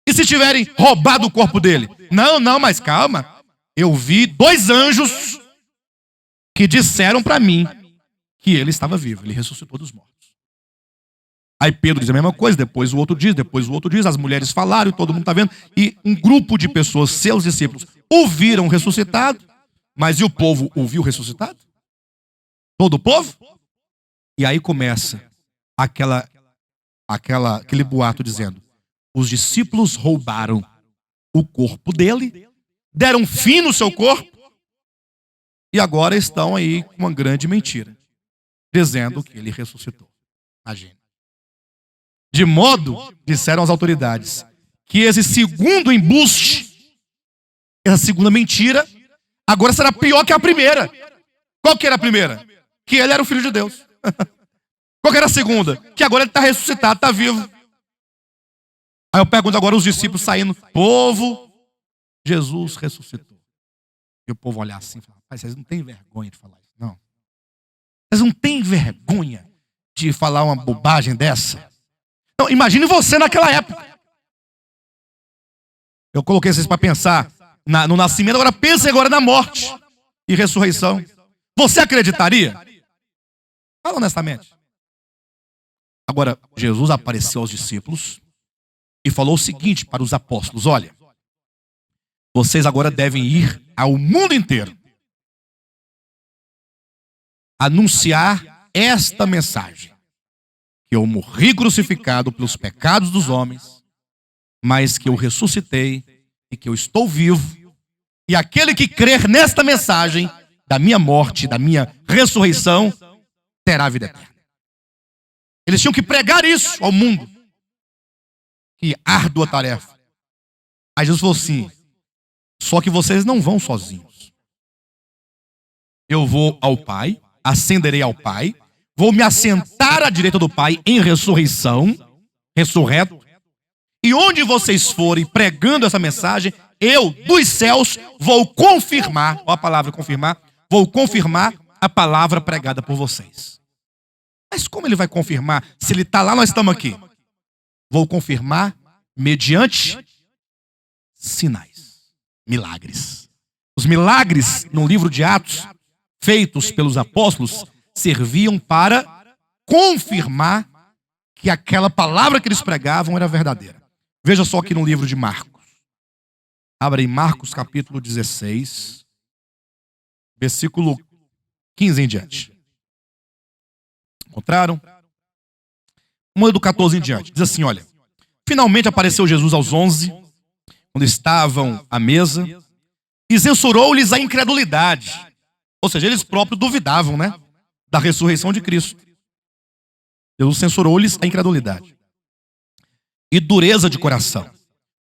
E se tiverem roubado o corpo dele? Não, mas calma. Eu vi 2 anjos que disseram para mim que ele estava vivo, ele ressuscitou dos mortos. Aí Pedro diz a mesma coisa, depois o outro diz, as mulheres falaram, todo mundo está vendo, e um grupo de pessoas, seus discípulos, o viram ressuscitado, mas e o povo o viu ressuscitado? Todo o povo? E aí começa aquele boato dizendo, os discípulos roubaram o corpo dele, deram fim no seu corpo, e agora estão aí com uma grande mentira, dizendo que ele ressuscitou. Imagina. De modo, disseram as autoridades, que esse segundo embuste, essa segunda mentira, agora será pior que a primeira. Qual que era a primeira? Que ele era o Filho de Deus. Qual que era a segunda? Que agora ele está ressuscitado, está vivo. Aí eu pergunto agora os discípulos saindo, povo, Jesus ressuscitou. E o povo olhar assim e falar, pai, vocês não têm vergonha de falar isso? Não. Vocês não têm vergonha de falar uma bobagem dessa? Não, imagine você naquela época. Eu coloquei vocês para pensar no nascimento, agora pense agora na morte e ressurreição. Você acreditaria? Fala honestamente. Agora, Jesus apareceu aos discípulos e falou o seguinte para os apóstolos, olha, vocês agora devem ir ao mundo inteiro anunciar esta mensagem. Que eu morri crucificado pelos pecados dos homens, mas que eu ressuscitei e que eu estou vivo. E aquele que crer nesta mensagem da minha morte, da minha ressurreição, terá vida eterna. Eles tinham que pregar isso ao mundo. Que árdua tarefa. Aí Jesus falou assim, só que vocês não vão sozinhos. Eu vou ao Pai, ascenderei ao Pai, vou me assentar à direita do Pai em ressurreição, ressurreto. E onde vocês forem pregando essa mensagem, eu, dos céus, vou confirmar, olha a palavra confirmar, vou confirmar a palavra pregada por vocês. Mas como ele vai confirmar? Se ele está lá, nós estamos aqui. Vou confirmar mediante sinais, milagres. Os milagres no livro de Atos, feitos pelos apóstolos, serviam para confirmar que aquela palavra que eles pregavam era verdadeira. Veja só aqui no livro de Marcos. Abra em Marcos capítulo 16, versículo 15 em diante. Encontraram? Uma do 14 em diante. Diz assim, olha. Finalmente apareceu Jesus aos 11, quando estavam à mesa, e censurou-lhes a incredulidade. Ou seja, eles próprios duvidavam, né? Da ressurreição de Cristo. Jesus censurou-lhes a incredulidade e dureza de coração,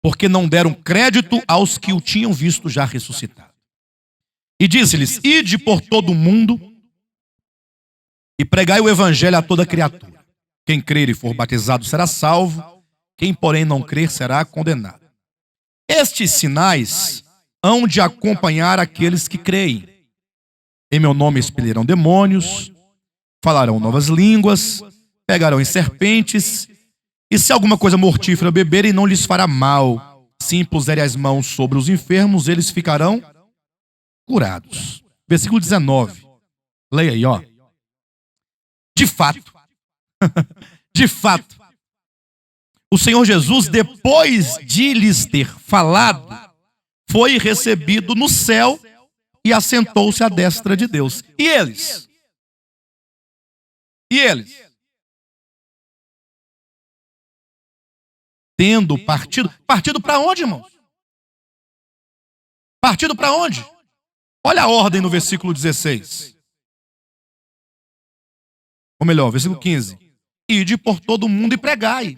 porque não deram crédito aos que o tinham visto já ressuscitado. E disse-lhes, ide por todo o mundo e pregai o evangelho a toda criatura. Quem crer e for batizado será salvo, quem porém não crer será condenado. Estes sinais hão de acompanhar aqueles que creem. Em meu nome expelirão demônios, falarão novas línguas, pegarão em serpentes, E se alguma coisa mortífera beberem, não lhes fará mal. Se impuserem as mãos sobre os enfermos, eles ficarão curados. Versículo 19. Leia aí, ó. De fato, de fato, o Senhor Jesus, depois de lhes ter falado, foi recebido no céu e assentou-se à destra de Deus. E eles? E eles? Tendo partido. Partido para onde, irmãos? Partido para onde? Olha a ordem no versículo 16. Ou melhor, versículo 15. Ide por todo o mundo e pregai.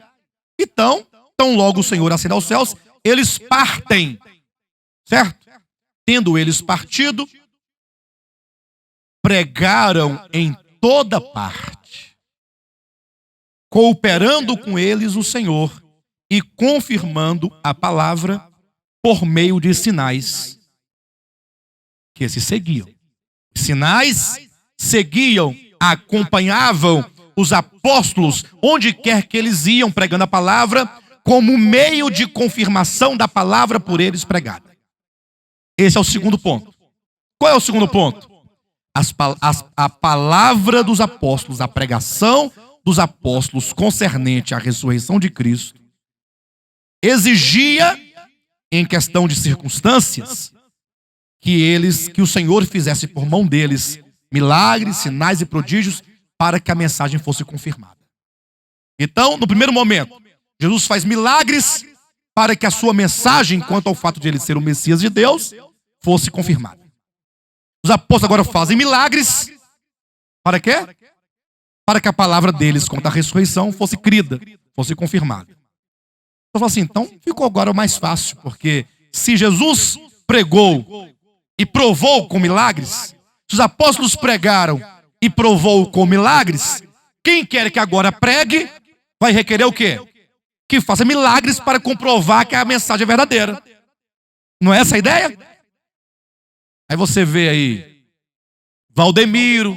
Então, tão logo o Senhor ascender aos céus, eles partem. Certo? Tendo eles partido, pregaram em toda parte, cooperando com eles o Senhor e confirmando a palavra por meio de sinais que se seguiam. Os sinais seguiam, acompanhavam os apóstolos onde quer que eles iam pregando a palavra, como meio de confirmação da palavra por eles pregada. Esse é o segundo ponto. Qual é o segundo ponto? A palavra dos apóstolos, a pregação dos apóstolos concernente à ressurreição de Cristo, exigia, em questão de circunstâncias, que o Senhor fizesse por mão deles milagres, sinais e prodígios para que a mensagem fosse confirmada. Então, no primeiro momento, Jesus faz milagres para que a sua mensagem, quanto ao fato de ele ser o Messias de Deus, fosse confirmada. Os apóstolos agora fazem milagres para quê? Para que a palavra deles quanto à ressurreição fosse crida, fosse confirmada. Eu falo assim, então ficou agora mais fácil, porque se Jesus pregou e provou com milagres, se os apóstolos pregaram e provou com milagres, quem quer que agora pregue, vai requerer o quê? Que faça milagres para comprovar que a mensagem é verdadeira. Não é essa a ideia? Aí você vê aí Valdemiro,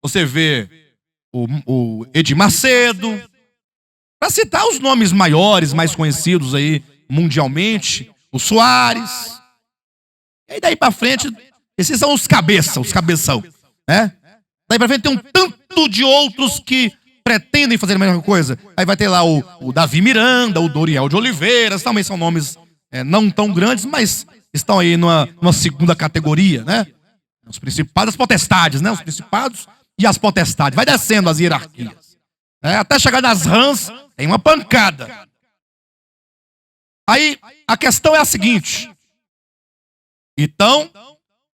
você vê o Edir Macedo, para citar os nomes maiores, mais conhecidos aí mundialmente, o Soares. E daí para frente, esses são os cabeção, né? Daí para frente tem um tanto de outros que pretendem fazer a mesma coisa. Aí vai ter lá o Davi Miranda, o Doriel de Oliveira, também são nomes não tão grandes, mas estão aí numa segunda categoria, né? Os principados, as potestades, né? Os principados e as potestades. Vai descendo as hierarquias. Até chegar nas rãs, tem uma pancada. Aí a questão é a seguinte. Então,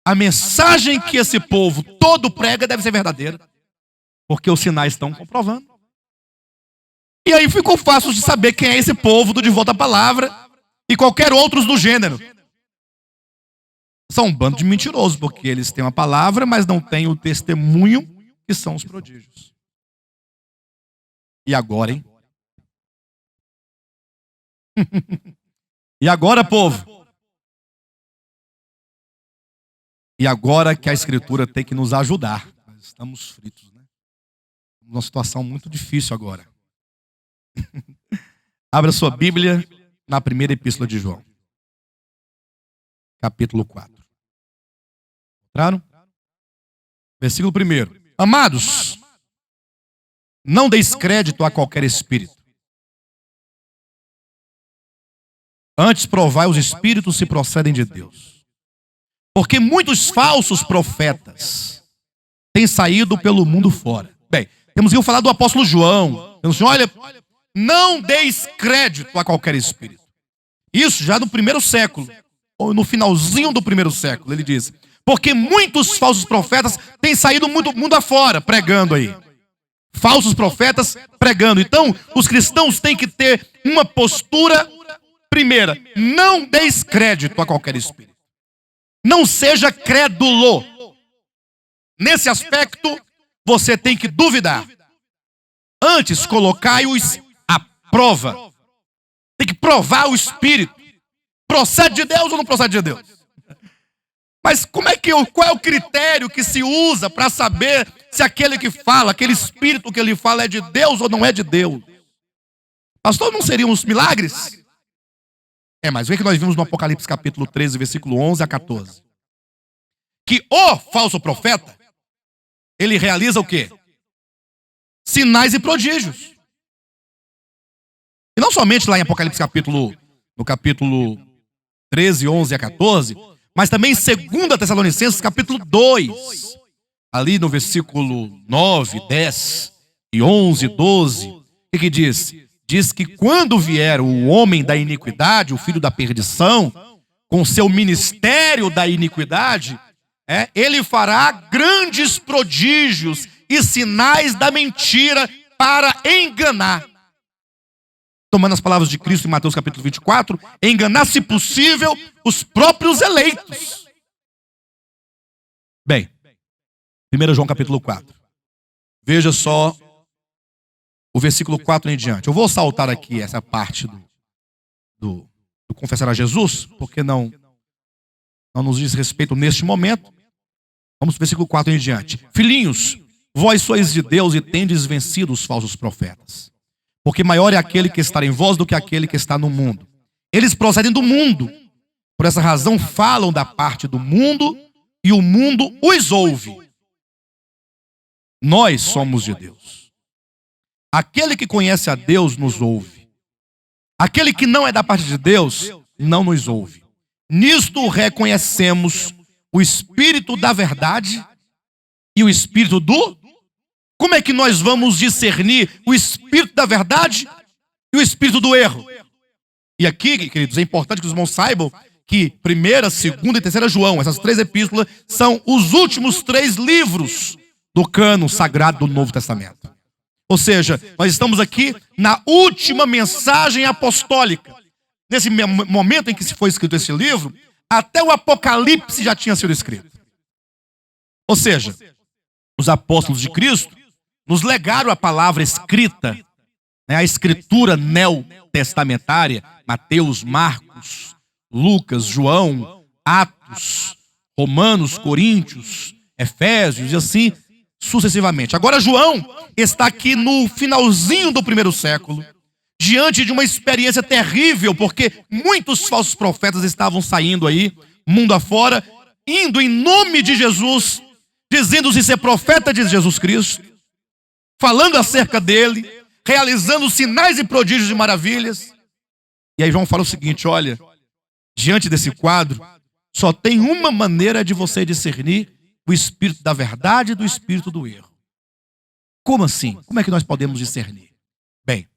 a mensagem que esse povo todo prega deve ser verdadeira, porque os sinais estão comprovando. E aí ficou fácil de saber quem é esse povo do De Volta à Palavra e qualquer outros do gênero. São um bando de mentirosos, porque eles têm uma palavra, mas não têm o testemunho, que são os prodígios. E agora, hein? E agora, povo? E agora que a Escritura tem que nos ajudar. Nós estamos fritos, né? Uma situação muito difícil agora. Abra sua Bíblia na primeira epístola de João. Capítulo 4. Encontraram? Versículo 1. Amados, não deis crédito a qualquer espírito. Antes provai os espíritos se procedem de Deus. Porque muitos falsos profetas têm saído pelo mundo fora. Bem, temos que falar do apóstolo João. Temos que, olha, não deis crédito a qualquer espírito. Isso já no primeiro século, ou no finalzinho do primeiro século, ele diz. Porque muitos falsos profetas têm saído mundo afora, pregando aí. Falsos profetas pregando. Então, os cristãos têm que ter uma postura, primeira, não deis crédito a qualquer espírito. Não seja crédulo. Nesse aspecto, você tem que duvidar. Antes, colocai-os à prova. Tem que provar o espírito. Procede de Deus ou não procede de Deus? Mas qual é o critério que se usa para saber se aquele que fala, aquele espírito que ele fala é de Deus ou não é de Deus? Pastor, não seriam os milagres? Mas o que nós vimos no Apocalipse capítulo 13, versículo 11 a 14? Que o falso profeta, ele realiza o quê? Sinais e prodígios. E não somente lá em Apocalipse no capítulo 13, 11 a 14, mas também em 2 Tessalonicenses capítulo 2, ali no versículo 9, 10 e 11, 12, o que diz? Diz que quando vier o homem da iniquidade, o filho da perdição, com seu ministério da iniquidade, ele fará grandes prodígios e sinais da mentira para enganar. Tomando as palavras de Cristo em Mateus capítulo 24, enganar, se possível, os próprios eleitos. Bem, 1 João capítulo 4. Veja só o versículo 4 em diante. Eu vou saltar aqui essa parte do confessar a Jesus, porque não nos diz respeito neste momento. Vamos para o versículo 4 em diante. Filhinhos, vós sois de Deus e tendes vencido os falsos profetas. Porque maior é aquele que está em vós do que aquele que está no mundo. Eles procedem do mundo. Por essa razão falam da parte do mundo e o mundo os ouve. Nós somos de Deus. Aquele que conhece a Deus nos ouve. Aquele que não é da parte de Deus não nos ouve. Nisto reconhecemos o espírito da verdade e o espírito do... Como é que nós vamos discernir o espírito da verdade e o espírito do erro? E aqui, queridos, é importante que os irmãos saibam que 1ª, 2ª e 3ª João, essas 3 epístolas, são os últimos 3 livros do cânon sagrado do Novo Testamento. Ou seja, nós estamos aqui na última mensagem apostólica. Nesse momento em que se foi escrito esse livro, até o Apocalipse já tinha sido escrito. Ou seja, os apóstolos de Cristo nos legaram a palavra escrita, a escritura neotestamentária, Mateus, Marcos, Lucas, João, Atos, Romanos, Coríntios, Efésios e assim sucessivamente. Agora João está aqui no finalzinho do 1º século, diante de uma experiência terrível, porque muitos falsos profetas estavam saindo aí, mundo afora, indo em nome de Jesus, dizendo-se ser profeta de Jesus Cristo, falando acerca dele, realizando sinais e prodígios e maravilhas. E aí João fala o seguinte, olha, diante desse quadro, só tem uma maneira de você discernir o espírito da verdade do espírito do erro. Como assim? Como é que nós podemos discernir? Bem,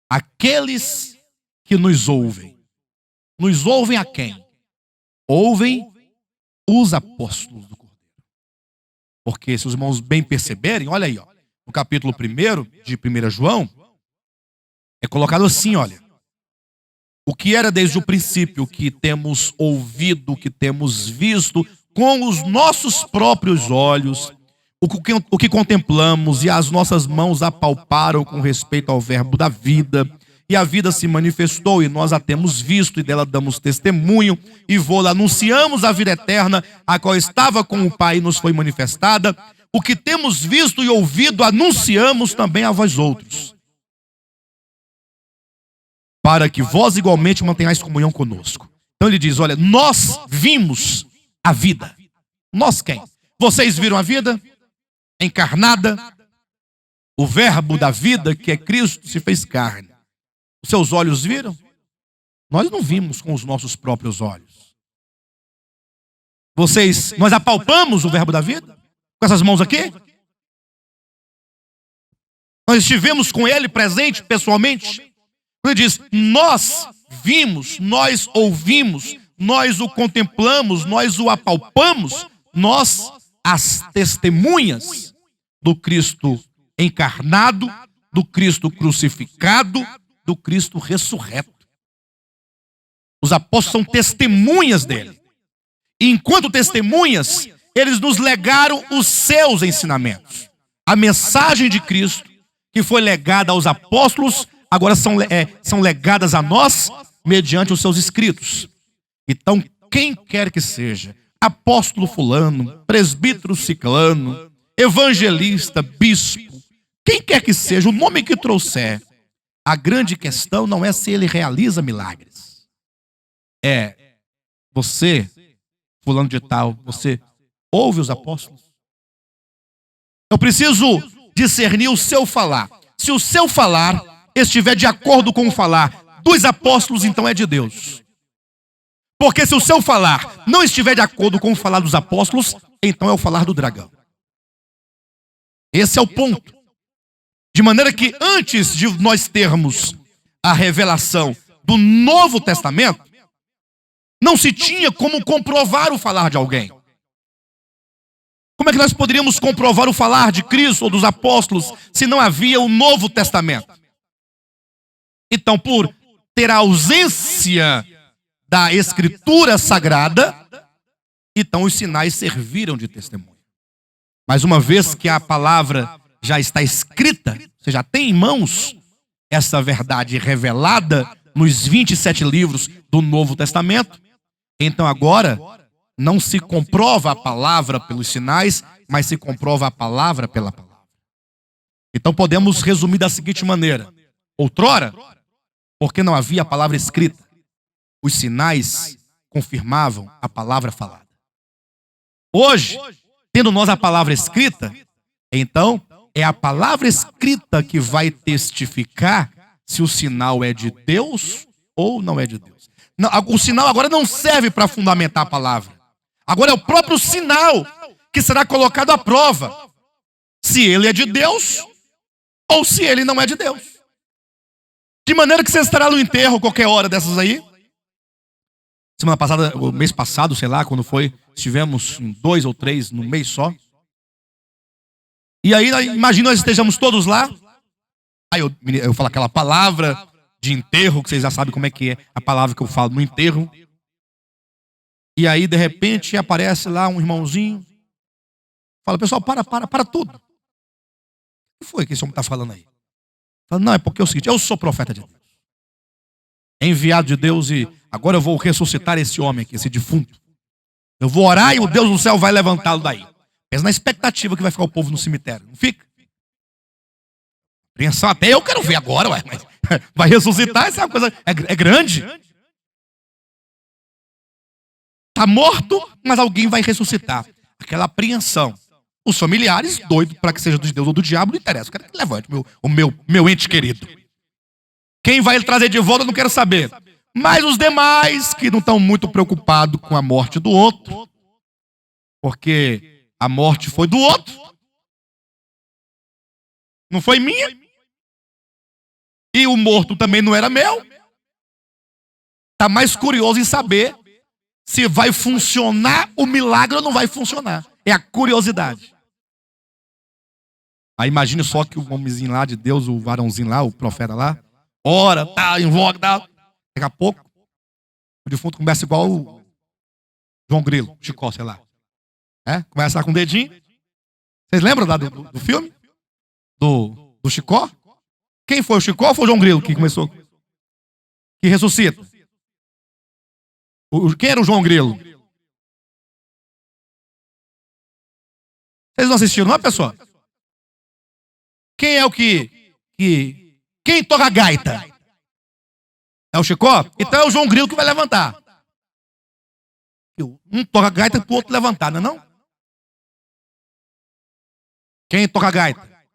aqueles que nos ouvem a quem? Ouvem os apóstolos do Cordeiro. Porque se os irmãos bem perceberem, olha aí, no capítulo 1 de 1 João, é colocado assim, olha. O que era desde o princípio, que temos ouvido, que temos visto com os nossos próprios olhos, o que contemplamos e as nossas mãos apalparam com respeito ao verbo da vida, e a vida se manifestou e nós a temos visto e dela damos testemunho e anunciamos a vida eterna, a qual estava com o Pai e nos foi manifestada. O que temos visto e ouvido anunciamos também a vós outros, para que vós igualmente mantenhais comunhão conosco. Então ele diz, olha, nós vimos a vida. Nós quem? Vocês viram a vida encarnada? O verbo da vida, que é Cristo, se fez carne. Os seus olhos viram? Nós não vimos com os nossos próprios olhos. Nós apalpamos o verbo da vida? Com essas mãos aqui? Nós estivemos com ele presente pessoalmente? Ele diz, nós vimos, nós ouvimos, nós o contemplamos, nós o apalpamos, nós as testemunhas do Cristo encarnado, do Cristo crucificado, do Cristo ressurreto. Os apóstolos são testemunhas dele. E enquanto testemunhas, eles nos legaram os seus ensinamentos. A mensagem de Cristo, que foi legada aos apóstolos, agora são legadas a nós mediante os seus escritos. Então, quem quer que seja, apóstolo fulano, presbítero ciclano, evangelista, bispo, quem quer que seja, o nome que trouxer, A grande questão não é se ele realiza milagres. É, você, fulano de tal, você ouve os apóstolos? Eu preciso discernir o seu falar. Se o seu falar estiver de acordo com o falar dos apóstolos, então é de Deus. Porque se o seu falar não estiver de acordo com o falar dos apóstolos, então é o falar do dragão. Esse é o ponto. De maneira que antes de nós termos a revelação do Novo Testamento, não se tinha como comprovar o falar de alguém. Como é que nós poderíamos comprovar o falar de Cristo ou dos apóstolos se não havia o Novo Testamento? Então, por ter a ausência da Escritura Sagrada, então os sinais serviram de testemunho. Mas uma vez que a palavra já está escrita, você já tem em mãos essa verdade revelada nos 27 livros do Novo Testamento, então agora não se comprova a palavra pelos sinais, mas se comprova a palavra pela palavra. Então podemos resumir da seguinte maneira: outrora, porque não havia a palavra escrita, os sinais confirmavam a palavra falada. Hoje, tendo nós a palavra escrita, então é a palavra escrita que vai testificar se o sinal é de Deus ou não é de Deus. Não, o sinal agora não serve para fundamentar a palavra. Agora é o próprio sinal que será colocado à prova se ele é de Deus ou se ele não é de Deus. De maneira que você estará no enterro qualquer hora dessas aí. Semana passada, o mês passado, sei lá, quando foi, estivemos em 2 ou 3 no mês só. E aí, imagina nós estejamos todos lá. Aí eu falo aquela palavra de enterro, que vocês já sabem como é que é a palavra que eu falo no enterro. E aí, de repente, aparece lá um irmãozinho. Fala, pessoal, para tudo. O que foi que esse homem está falando aí? Fala, não, é porque é o seguinte, eu sou profeta de Deus. Enviado de Deus e agora eu vou ressuscitar esse homem aqui, esse defunto. Eu vou orar e o Deus do céu vai levantá-lo daí. Pensa na expectativa que vai ficar o povo no cemitério. Não fica? Apreensão até eu quero ver agora, ué, mas vai ressuscitar, essa é uma coisa, é grande. Está morto, mas alguém vai ressuscitar. Aquela apreensão. Os familiares, doidos para que seja de Deus ou do diabo, não interessa. Eu quero que levante o meu ente querido. Quem vai ele trazer de volta, eu não quero saber. Mas os demais, que não estão muito preocupados com a morte do outro, porque a morte foi do outro, não foi minha, e o morto também não era meu. Está mais curioso em saber se vai funcionar o milagre ou não vai funcionar. É a curiosidade. Aí imagine só que o homenzinho lá de Deus, o varãozinho lá, o profeta lá, ora, tá, invoca, tá. Daqui a pouco, o defunto começa igual o João Grilo, Chicó, sei lá. Começa lá com o dedinho. Vocês lembram do filme? Do Chicó? Quem foi o Chicó ou foi o João Grilo que começou? Que ressuscita? Quem era o João Grilo? Vocês não assistiram, não, pessoal? Quem é o quem toca a gaita? É o Chicó? Então é o João Grilo que vai levantar. Um toca a gaita para o outro levantar, não é não? Quem toca a gaita?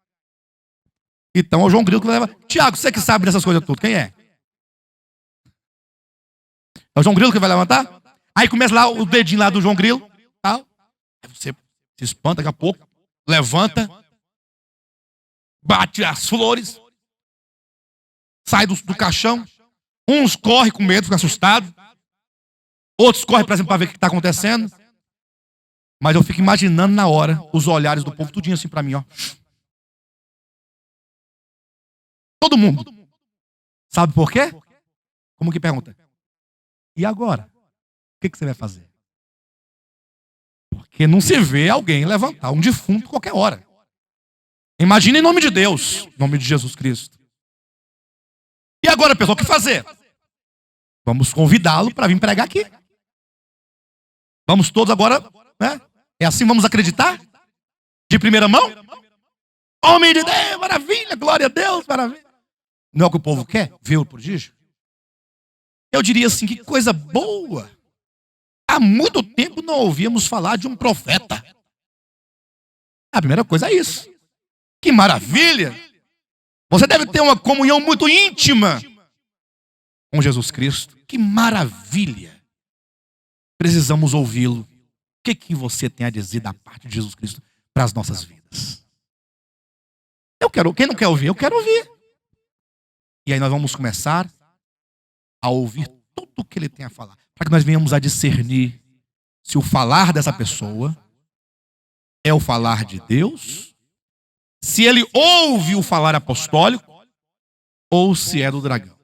Então é o João Grilo que vai levantar. Tiago, você que sabe dessas coisas tudo, quem é? É o João Grilo que vai levantar? Aí começa lá o dedinho lá do João Grilo. Tal. Aí você se espanta daqui a pouco, levanta, bate as flores, sai do caixão. Uns correm com medo, ficam assustados. Outros correm, por exemplo, para ver o que está acontecendo. Mas eu fico imaginando na hora os olhares do povo tudinho assim para mim, ó. Todo mundo. Sabe por quê? Como que pergunta? E agora? O que você vai fazer? Porque não se vê alguém levantar um defunto qualquer hora. Imagina em nome de Deus, em nome de Jesus Cristo. E agora, pessoal, o que fazer? Vamos convidá-lo para vir pregar aqui. Vamos todos agora, né? É assim, vamos acreditar? De primeira mão? Homem de Deus, maravilha, glória a Deus, maravilha. Não é o que o povo quer? Ver o prodígio? Eu diria assim, que coisa boa. Há muito tempo não ouvíamos falar de um profeta. A primeira coisa é isso. Que maravilha! Você deve ter uma comunhão muito íntima com Jesus Cristo. Que maravilha! Precisamos ouvi-lo. O que você tem a dizer da parte de Jesus Cristo para as nossas vidas? Quem não quer ouvir? Eu quero ouvir. E aí nós vamos começar a ouvir tudo o que ele tem a falar, para que nós venhamos a discernir se o falar dessa pessoa é o falar de Deus, se ele ouve o falar apostólico, ou se é do dragão.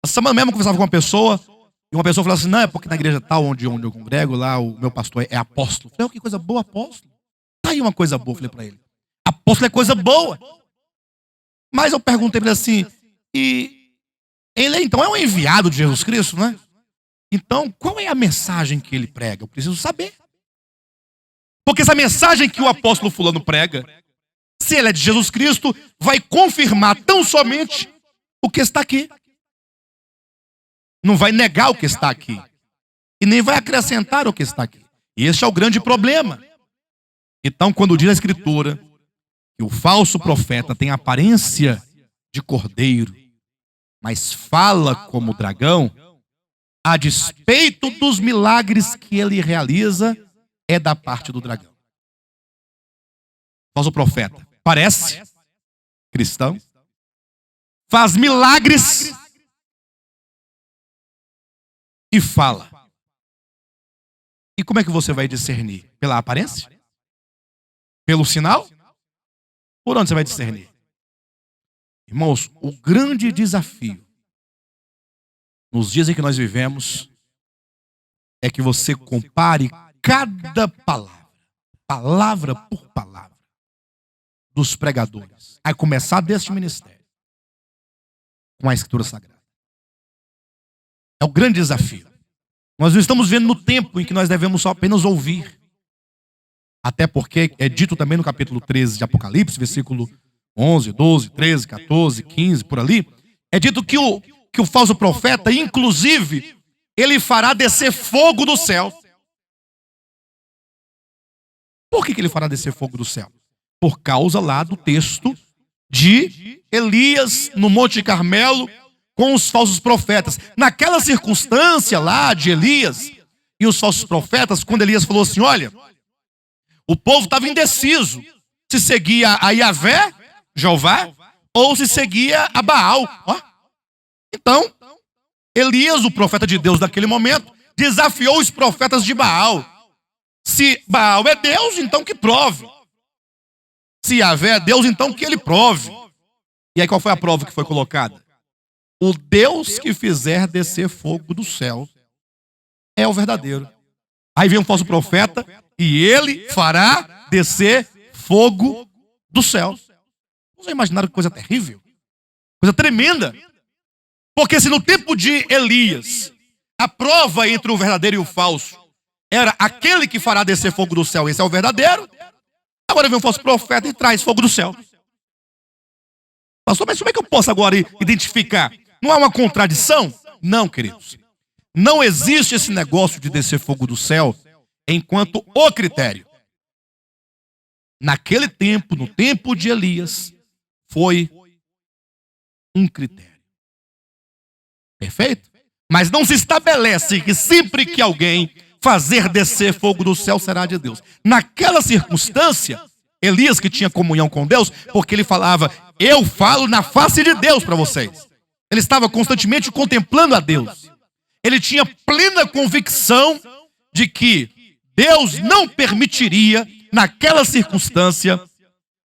Essa semana mesmo eu conversava com uma pessoa, e uma pessoa falou assim, não, é porque na igreja tal, onde eu congrego, lá o meu pastor é apóstolo. Eu falei, que coisa boa, apóstolo. Tá aí uma coisa boa, falei para ele. Apóstolo é coisa boa. Mas eu perguntei para ele assim, e ele então é um enviado de Jesus Cristo, né? Então, qual é a mensagem que ele prega? Eu preciso saber. Porque essa mensagem que o apóstolo fulano prega, se ela é de Jesus Cristo, vai confirmar tão somente o que está aqui. Não vai negar o que está aqui. E nem vai acrescentar o que está aqui. E esse é o grande problema. Então, quando diz a Escritura que o falso profeta tem aparência de cordeiro, mas fala como dragão, a despeito dos milagres que ele realiza, é da parte do dragão. Falso profeta parece cristão, faz milagres e fala. E como é que você vai discernir? Pela aparência? Pelo sinal? Por onde você vai discernir? Irmãos, o grande desafio nos dias em que nós vivemos é que você compare cada palavra, palavra por palavra, dos pregadores, a começar deste ministério, com a Escritura Sagrada. É o grande desafio. Nós não estamos vendo no tempo em que nós devemos só apenas ouvir. Até porque é dito também no capítulo 13 de Apocalipse, versículo 11, 12, 13, 14, 15, por ali. É dito que o falso profeta, inclusive, ele fará descer fogo do céu. Por que ele fará descer fogo do céu? Por causa lá do texto de Elias no Monte Carmelo com os falsos profetas. Naquela circunstância lá de Elias e os falsos profetas, quando Elias falou assim, olha, o povo estava indeciso se seguia a Yahvé, Jeová, ou se seguia a Baal. Então, Elias, o profeta de Deus daquele momento, desafiou os profetas de Baal. Se Baal é Deus, então que prove. Se Yahvé é Deus, então que ele prove. E aí qual foi a prova que foi colocada? O Deus que fizer descer fogo do céu é o verdadeiro. Aí vem um falso profeta e ele fará descer fogo do céu. Vocês imaginaram que coisa terrível? Coisa tremenda. Porque se no tempo de Elias, a prova entre o verdadeiro e o falso era aquele que fará descer fogo do céu, esse é o verdadeiro, agora vem um falso profeta e traz fogo do céu. Pastor, mas como é que eu posso agora identificar? Não há uma contradição? Não, queridos. Não existe esse negócio de descer fogo do céu enquanto o critério. Naquele tempo, no tempo de Elias, foi um critério. Perfeito? Mas não se estabelece que sempre que alguém fazer descer fogo do céu será de Deus. Naquela circunstância, Elias que tinha comunhão com Deus, porque ele falava, eu falo na face de Deus para vocês. Ele estava constantemente contemplando a Deus. Ele tinha plena convicção de que Deus não permitiria, naquela circunstância,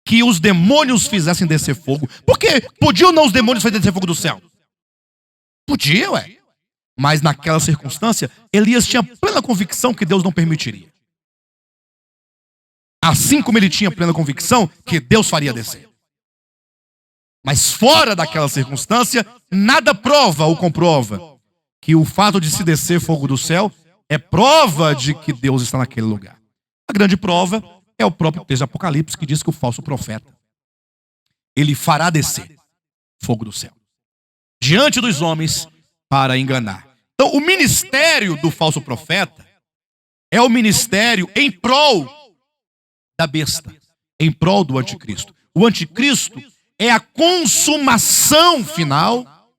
que os demônios fizessem descer fogo. Porque podiam ou não os demônios fazerem descer fogo do céu? Podia, ué. Mas naquela circunstância, Elias tinha plena convicção que Deus não permitiria. Assim como ele tinha plena convicção que Deus faria descer. Mas fora daquela circunstância, nada prova ou comprova que o fato de se descer fogo do céu é prova de que Deus está naquele lugar. A grande prova é o próprio texto de Apocalipse que diz que o falso profeta, ele fará descer. fogo do céu. Diante dos homens para enganar. Então, o ministério do falso profeta é o ministério em prol da besta, em prol do anticristo. O anticristo é a consumação final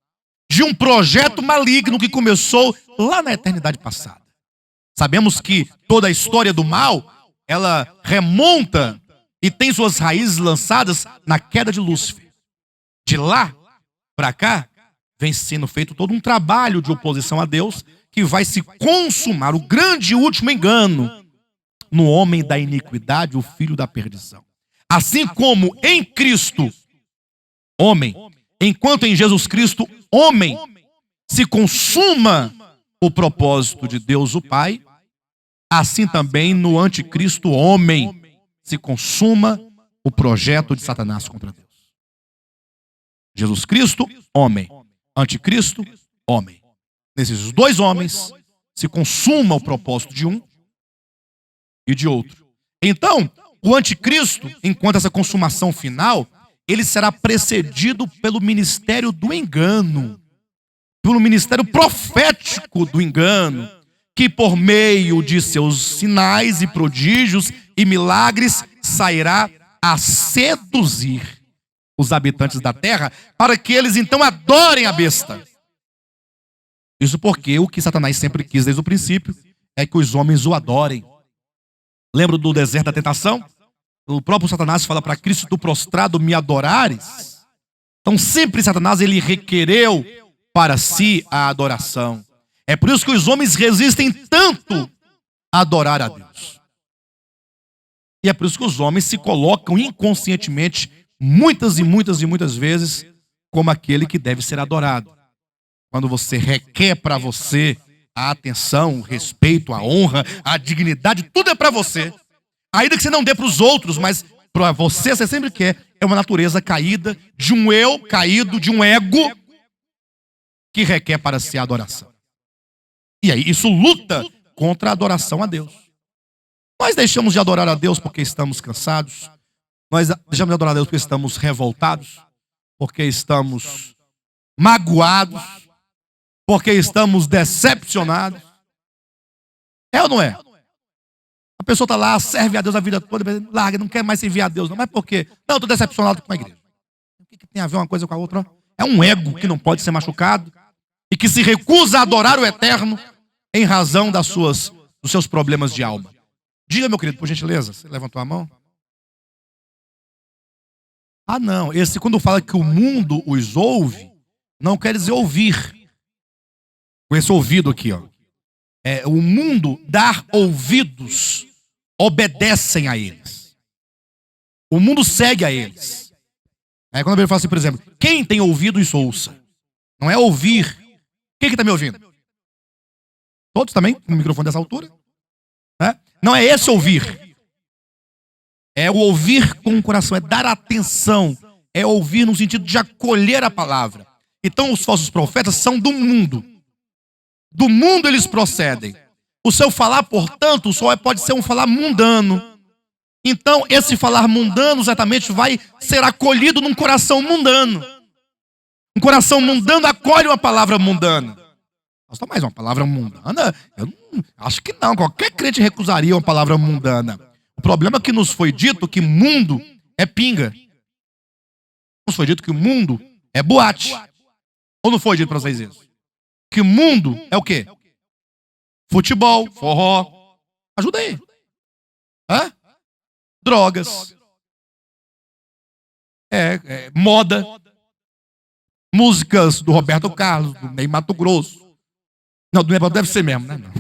de um projeto maligno que começou lá na eternidade passada. Sabemos que toda a história do mal, ela remonta e tem suas raízes lançadas na queda de Lúcifer. De lá para cá, vem sendo feito todo um trabalho de oposição a Deus que vai se consumar, o grande e último engano, no homem da iniquidade, o filho da perdição. Assim como em Cristo, homem, enquanto em Jesus Cristo, homem, se consuma o propósito de Deus o Pai, assim também no anticristo, homem, se consuma o projeto de Satanás contra Deus. Jesus Cristo, homem. Anticristo, homem. Nesses dois homens se consuma o propósito de um e de outro. Então, o anticristo, enquanto essa consumação final, ele será precedido pelo ministério do engano, pelo ministério profético do engano, que por meio de seus sinais e prodígios e milagres sairá a seduzir os habitantes da terra para que eles então adorem a besta. Isso porque o que Satanás sempre quis desde o princípio é que os homens o adorem. Lembra do deserto da tentação? O próprio Satanás fala para Cristo: tu prostrado me adorares. Então sempre Satanás ele requereu para si a adoração. É por isso que os homens resistem tanto a adorar a Deus. E é por isso que os homens se colocam inconscientemente muitas vezes como aquele que deve ser adorado. Quando você requer para você a atenção, o respeito, a honra, a dignidade, tudo é para você. Ainda que você não dê para os outros, mas para você sempre quer. É uma natureza caída, de um eu caído, de um ego que requer para si a adoração. E aí isso luta contra a adoração a Deus. Nós deixamos de adorar a Deus porque estamos cansados. Nós deixamos de adorar a Deus porque estamos revoltados, porque estamos magoados, porque estamos decepcionados. É ou não é? A pessoa está lá, serve a Deus a vida toda, larga, não quer mais servir a Deus. Não, mas por quê? Não, eu estou decepcionado com a igreja. O que tem a ver uma coisa com a outra? É um ego que não pode ser machucado e que se recusa a adorar o eterno em razão dos seus problemas de alma. Diga, meu querido, por gentileza, você levantou a mão? Ah, não, esse quando fala que o mundo os ouve, não quer dizer ouvir. Com esse ouvido aqui, ó. O mundo dar ouvidos, obedecem a eles. O mundo segue a eles. Quando ele fala assim, por exemplo, quem tem ouvidos, ouça. Não é ouvir. Quem que está me ouvindo? Todos também, com o microfone dessa altura? Não é esse ouvir. É o ouvir com o coração, é dar atenção. É ouvir no sentido de acolher a palavra. Então os falsos profetas são do mundo. Do mundo eles procedem. O seu falar, portanto, só pode ser um falar mundano. Então, esse falar mundano exatamente vai ser acolhido num coração mundano. Um coração mundano acolhe uma palavra mundana. Nossa, mais uma palavra mundana? Eu acho que não. Qualquer crente recusaria uma palavra mundana. O problema é que nos foi dito que mundo é pinga. Nos foi dito que o mundo é boate. Ou não foi dito para vocês isso? Que o mundo é o quê? Futebol, forró. Ajuda aí. Drogas. Moda. Músicas do Roberto Carlos, do Ney Mato Grosso. Não, do Ney Mato deve ser mesmo, né? Não.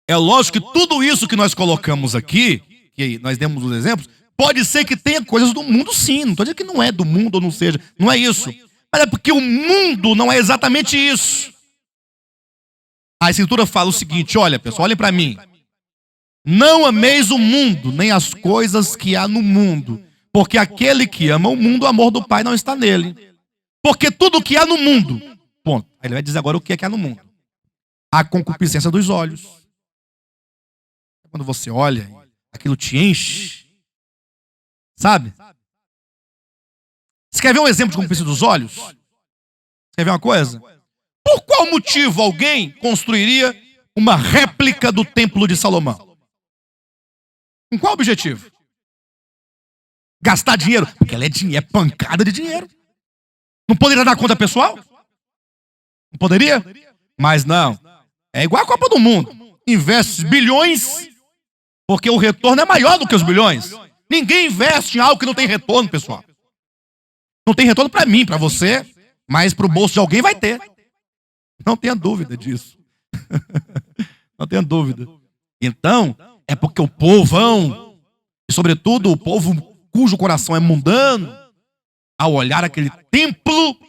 É lógico que tudo isso que nós colocamos aqui, que nós demos os exemplos, pode ser que tenha coisas do mundo sim. Não estou dizendo que não é do mundo ou não seja. Não é isso. Mas é porque o mundo não é exatamente isso. A Escritura fala o seguinte, olha pessoal, olhem para mim. Não ameis o mundo, nem as coisas que há no mundo. Porque aquele que ama o mundo, o amor do Pai não está nele. Porque tudo que há no mundo, ponto. Ele vai dizer agora o que é que há no mundo. A concupiscência dos olhos. Quando você olha, aquilo te enche. Sabe? Você quer ver um exemplo de concupiscência dos olhos? Você quer ver uma coisa? Por qual motivo alguém construiria uma réplica do Templo de Salomão? Com qual objetivo? Gastar dinheiro? Porque ela é pancada de dinheiro. Não poderia dar conta pessoal? Não poderia? Mas não. É igual a Copa do Mundo. Investe bilhões, porque o retorno é maior do que os bilhões. Ninguém investe em algo que não tem retorno, pessoal. Não tem retorno para mim, para você, mas para o bolso de alguém vai ter. Não tenha dúvida disso. Não tenha dúvida. Então, é porque o povão, e sobretudo o povo cujo coração é mundano, ao olhar aquele templo,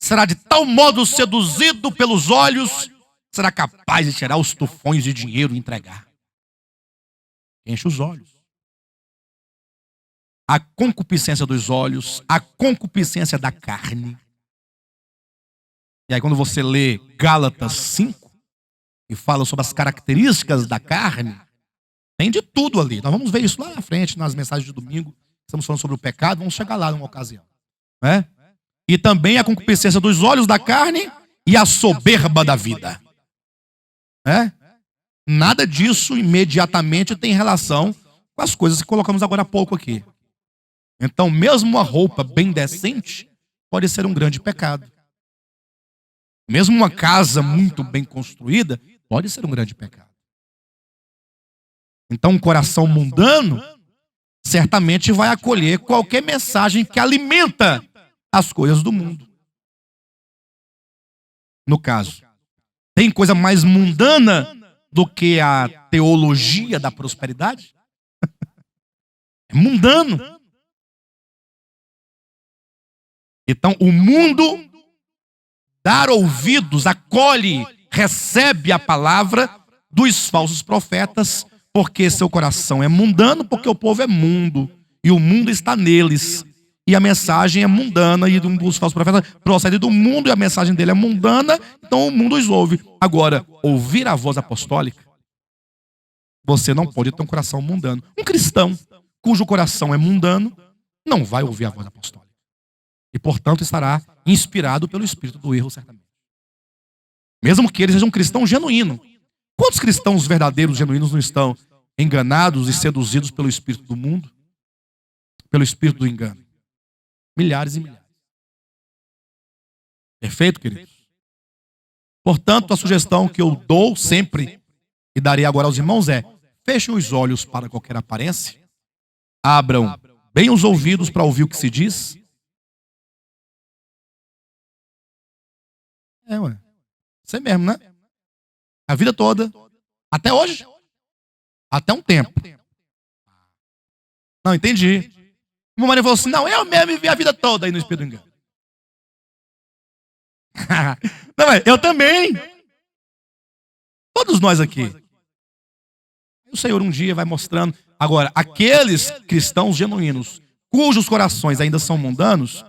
será de tal modo seduzido pelos olhos, será capaz de tirar os tufões de dinheiro e entregar. Enche os olhos. A concupiscência dos olhos, a concupiscência da carne. E aí quando você lê Gálatas 5, e fala sobre as características da carne, tem de tudo ali. Nós vamos ver isso lá na frente, nas mensagens de domingo. Estamos falando sobre o pecado, vamos chegar lá numa ocasião. Né? E também a concupiscência dos olhos da carne e a soberba da vida. Né? Nada disso imediatamente tem relação com as coisas que colocamos agora há pouco aqui. Então, mesmo uma roupa bem decente pode ser um grande pecado. Mesmo uma casa muito bem construída pode ser um grande pecado. Então, um coração mundano certamente vai acolher qualquer mensagem que alimenta as coisas do mundo. No caso, tem coisa mais mundana do que a teologia da prosperidade? É mundano. Então, o mundo dar ouvidos, acolhe, recebe a palavra dos falsos profetas, porque seu coração é mundano, porque o povo é mundo, e o mundo está neles. E a mensagem é mundana, e os falsos profetas procedem do mundo, e a mensagem dele é mundana, então o mundo os ouve. Agora, ouvir a voz apostólica, você não pode ter um coração mundano. Um cristão cujo coração é mundano não vai ouvir a voz apostólica. E, portanto, estará inspirado pelo espírito do erro, certamente. Mesmo que ele seja um cristão genuíno. Quantos cristãos verdadeiros, genuínos, não estão enganados e seduzidos pelo espírito do mundo? Pelo espírito do engano? Milhares e milhares. Perfeito, queridos? Portanto, a sugestão que eu dou sempre, e darei agora aos irmãos, é: fechem os olhos para qualquer aparência, abram bem os ouvidos para ouvir o que se diz. Isso mesmo, né? A vida toda. Até hoje. Até um tempo. Não, entendi. Meu marido falou assim: não, eu mesmo vivi a vida toda aí no espírito do engano. Não, eu também. Todos nós aqui. O Senhor um dia vai mostrando. Agora, aqueles cristãos genuínos, cujos corações ainda são mundanos,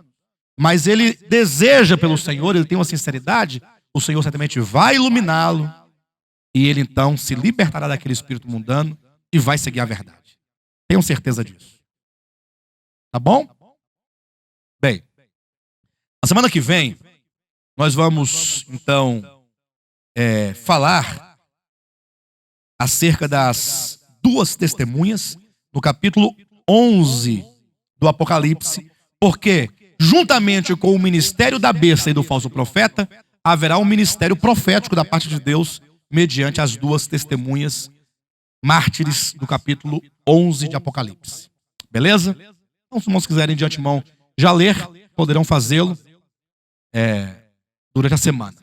mas ele deseja pelo Senhor, ele tem uma sinceridade, o Senhor certamente vai iluminá-lo, e ele então se libertará daquele espírito mundano e vai seguir a verdade. Tenham certeza disso. Tá bom? Bem, a semana que vem, nós vamos então falar acerca das duas testemunhas, no capítulo 11 do Apocalipse, porque juntamente com o ministério da besta e do falso profeta, haverá um ministério profético da parte de Deus, mediante as duas testemunhas mártires do capítulo 11 de Apocalipse. Beleza? Então, se os irmãos quiserem de antemão já ler, poderão fazê-lo durante a semana.